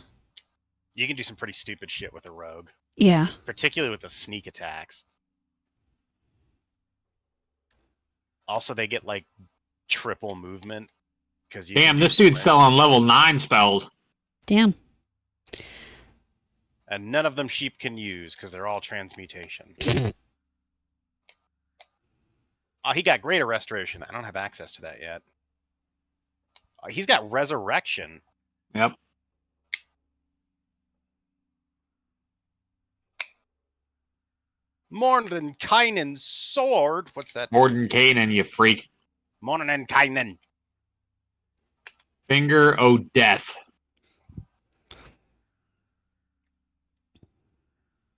You can do some pretty stupid shit with a rogue, Yeah. particularly with the sneak attacks. Also, they get like triple movement because Damn, this dude's selling level 9 spells. Damn. And none of them Sheep can use because they're all transmutation. Oh, he got Greater Restoration. I don't have access to that yet. He's got Resurrection. Yep. Mordenkainen's sword. What's that? Mordenkainen, you freak. Mordenkainen. Finger o' Death.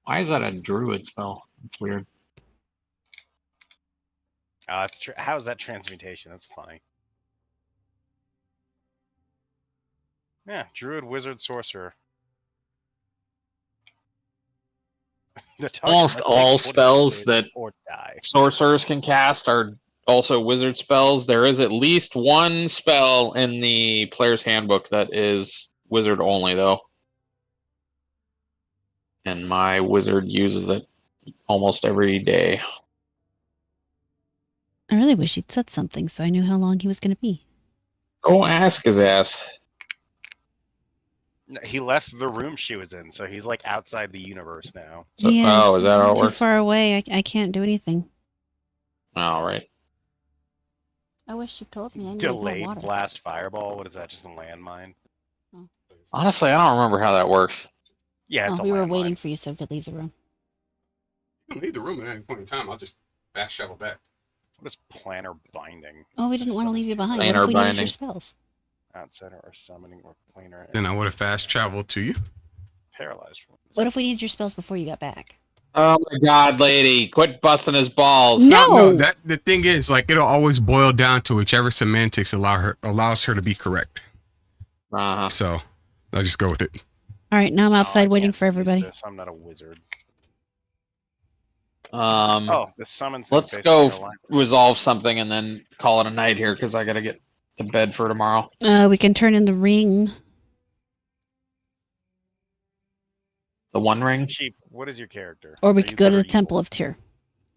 Why is that a druid spell? It's weird. How is that transmutation? That's funny. Yeah, druid, wizard, sorcerer. The target Almost must all take 40 spells damage that or die. sorcerers can cast are also wizard spells. There is at least one spell in the player's handbook that is wizard only, though. And my wizard uses it almost every day. I really wish he'd said something so I knew how long he was going to be. Go ask his ass. He left the room she was in, so he's like outside the universe now. So- Yeah, oh, is that how it too works? far away. I can't do anything. All right. I wish you told me. I needed more Delayed water. blast fireball. What is that? Just a landmine? Honestly, I don't remember how that works. Yeah, it's Oh, a we were landmine. waiting for you so we could leave the room. You don't leave the room at any point in time. I'll just fast travel back. What is planner binding? Oh, we didn't want to leave you behind. Planar What if we needed binding. your spells? Outsider or summoning or planar. Then I would have fast traveled to you. Paralyzed. What if we needed your spells before you got back? Oh my god, lady. Quit busting his balls. No! That the thing is, like, it'll always boil down to whichever semantics allows her to be correct. Uh-huh. So I'll just go with it. All right, now I'm Oh, I outside waiting can't for use everybody. this. I'm not a wizard. Oh, The summons. let's go resolve something and then call it a night here because I got to get to bed for tomorrow. We can turn in the ring. The One Ring. Sheep. What is your character? Or we Are could you go to good the or Temple evil? of Tyr.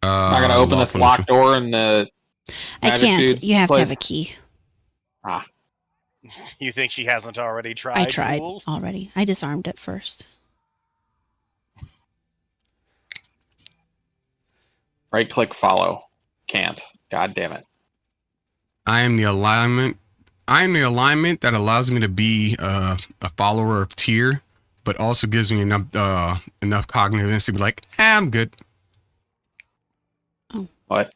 I'm not going to open this locked door in the I Magic can't. dude's You have to place. have a key. Ah, You think she hasn't already tried? I tried fool? already. I disarmed it first. right click follow. Can't. God damn it. I am the alignment. I am the alignment that allows me to be a follower of tier, but also gives me enough cognizance to be like, I'm good. What?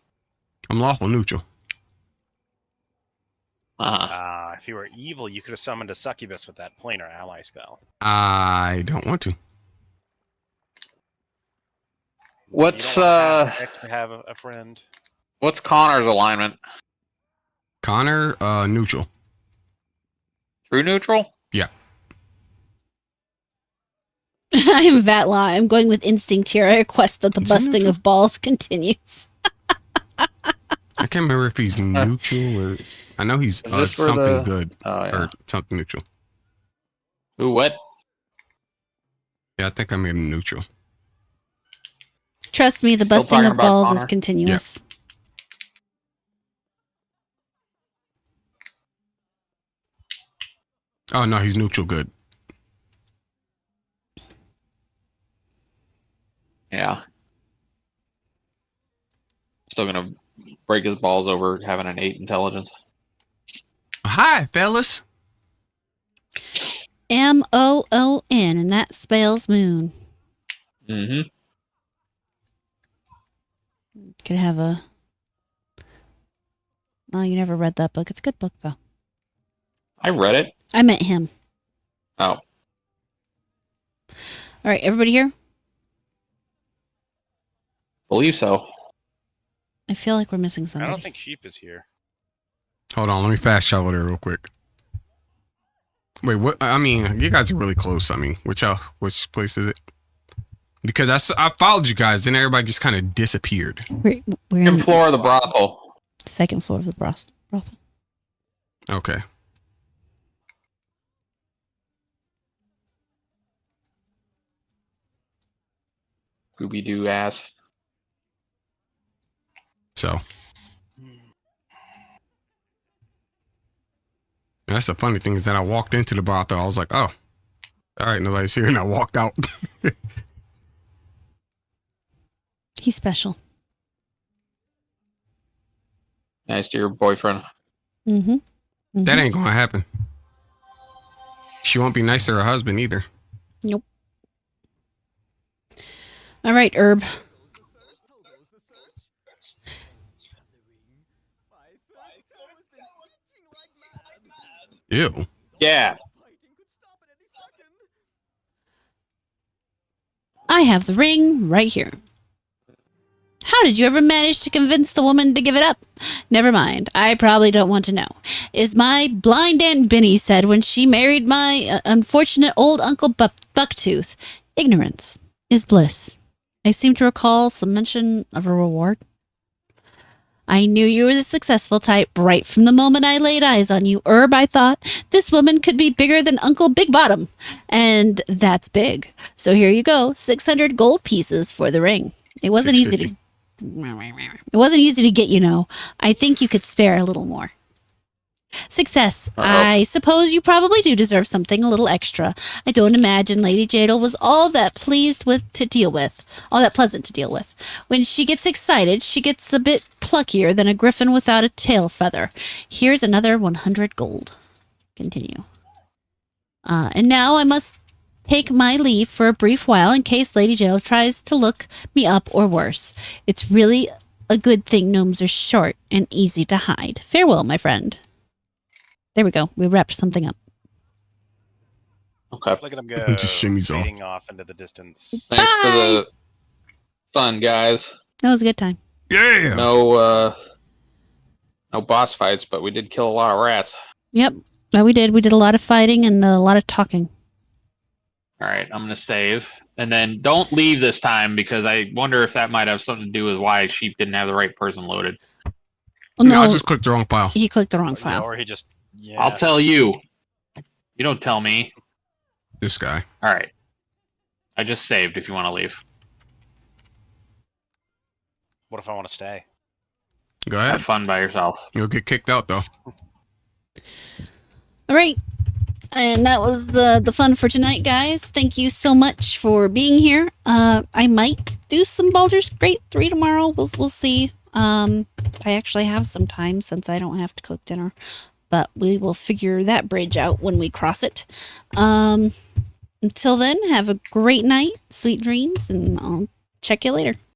I'm lawful neutral. If you were evil, you could have summoned a succubus with that planar ally spell. I don't want to. What's You don't want X to have a friend. what's Connor's alignment? Connor, neutral. True neutral? Yeah. I'm Vatlaw. I'm going with instinct here. I request that the Is he busting neutral? of balls continues. I can't remember if he's neutral or I know he's Is this for something the- good Oh yeah. or something neutral. Ooh, what? Yeah, I think I made him neutral. Trust me, the Still busting talking of about balls is Connor? continuous. Oh no, he's neutral good. Yeah. Still gonna break his balls over having an 8 intelligence. Hi, fellas. MOON, and that spells moon. Mm-hmm. Could have a. Oh, you never read that book. It's a good book, though. I read it. I met him. Oh. All right, everybody here? Believe so. I feel like we're missing I somebody. don't think Sheep is here. Hold on, let me fast travel there real quick. Wait, what? I mean, you guys are really close. I mean, which place is it? Because I followed you guys, and everybody just kind of disappeared. We're Second in floor of the brothel. the second floor of the brothel. Okay. Scooby Doo ass. So that's the funny thing is that I walked into the brothel. I was like, oh, all right, nobody's here, and I walked out. He's special. Nice to your boyfriend. Mm-hmm. That ain't gonna happen. She won't be nice to her husband either. Nope. All right, Herb. Ew. Yeah. I have the ring right here. How did you ever manage to convince the woman to give it up? Never mind. I probably don't want to know. As my blind Aunt Benny said when she married my unfortunate old Uncle Bucktooth, ignorance is bliss. I seem to recall some mention of a reward. I knew you were the successful type right from the moment I laid eyes on you. Herb, I thought, this woman could be bigger than Uncle Big Bottom. And that's big. So here you go, 600 gold pieces for the ring. It wasn't easy to... It wasn't easy to get, you know. I think you could spare a little more. Success. I suppose you probably do deserve something a little extra. I don't imagine Lady Jadal was all that pleasant to deal with. When she gets excited, she gets a bit pluckier than a griffin without a tail feather. Here's another 100 gold. Continue. And now I must take my leave for a brief while in case Lady Jadal tries to look me up or worse. It's really a good thing gnomes are short and easy to hide. Farewell, my friend. There we go. We wrapped something up. Okay. Look at him go. Just shimmies off. fading off into the distance. Thanks for Bye. the fun, guys. That was a good time. Yeah. No boss fights, but we did kill a lot of rats. Yep. No, we did. We did a lot of fighting and a lot of talking. All right, I'm gonna save, and then don't leave this time because I wonder if that might have something to do with why Sheep didn't have the right person loaded. Well, no, I just clicked the wrong file. he clicked the wrong Yeah, file. or he just. Yeah. I'll tell you. You don't tell me. This guy. All right. I just saved. If you want to leave, What if I want to stay? Go have ahead. fun by yourself. You'll get kicked out though. All right. And that was the fun for tonight, guys. Thank you so much for being here. I might do some Baldur's Gate 3 tomorrow. We'll see. I actually have some time since I don't have to cook dinner. But we will figure that bridge out when we cross it. Until then, have a great night, sweet dreams, and I'll check you later.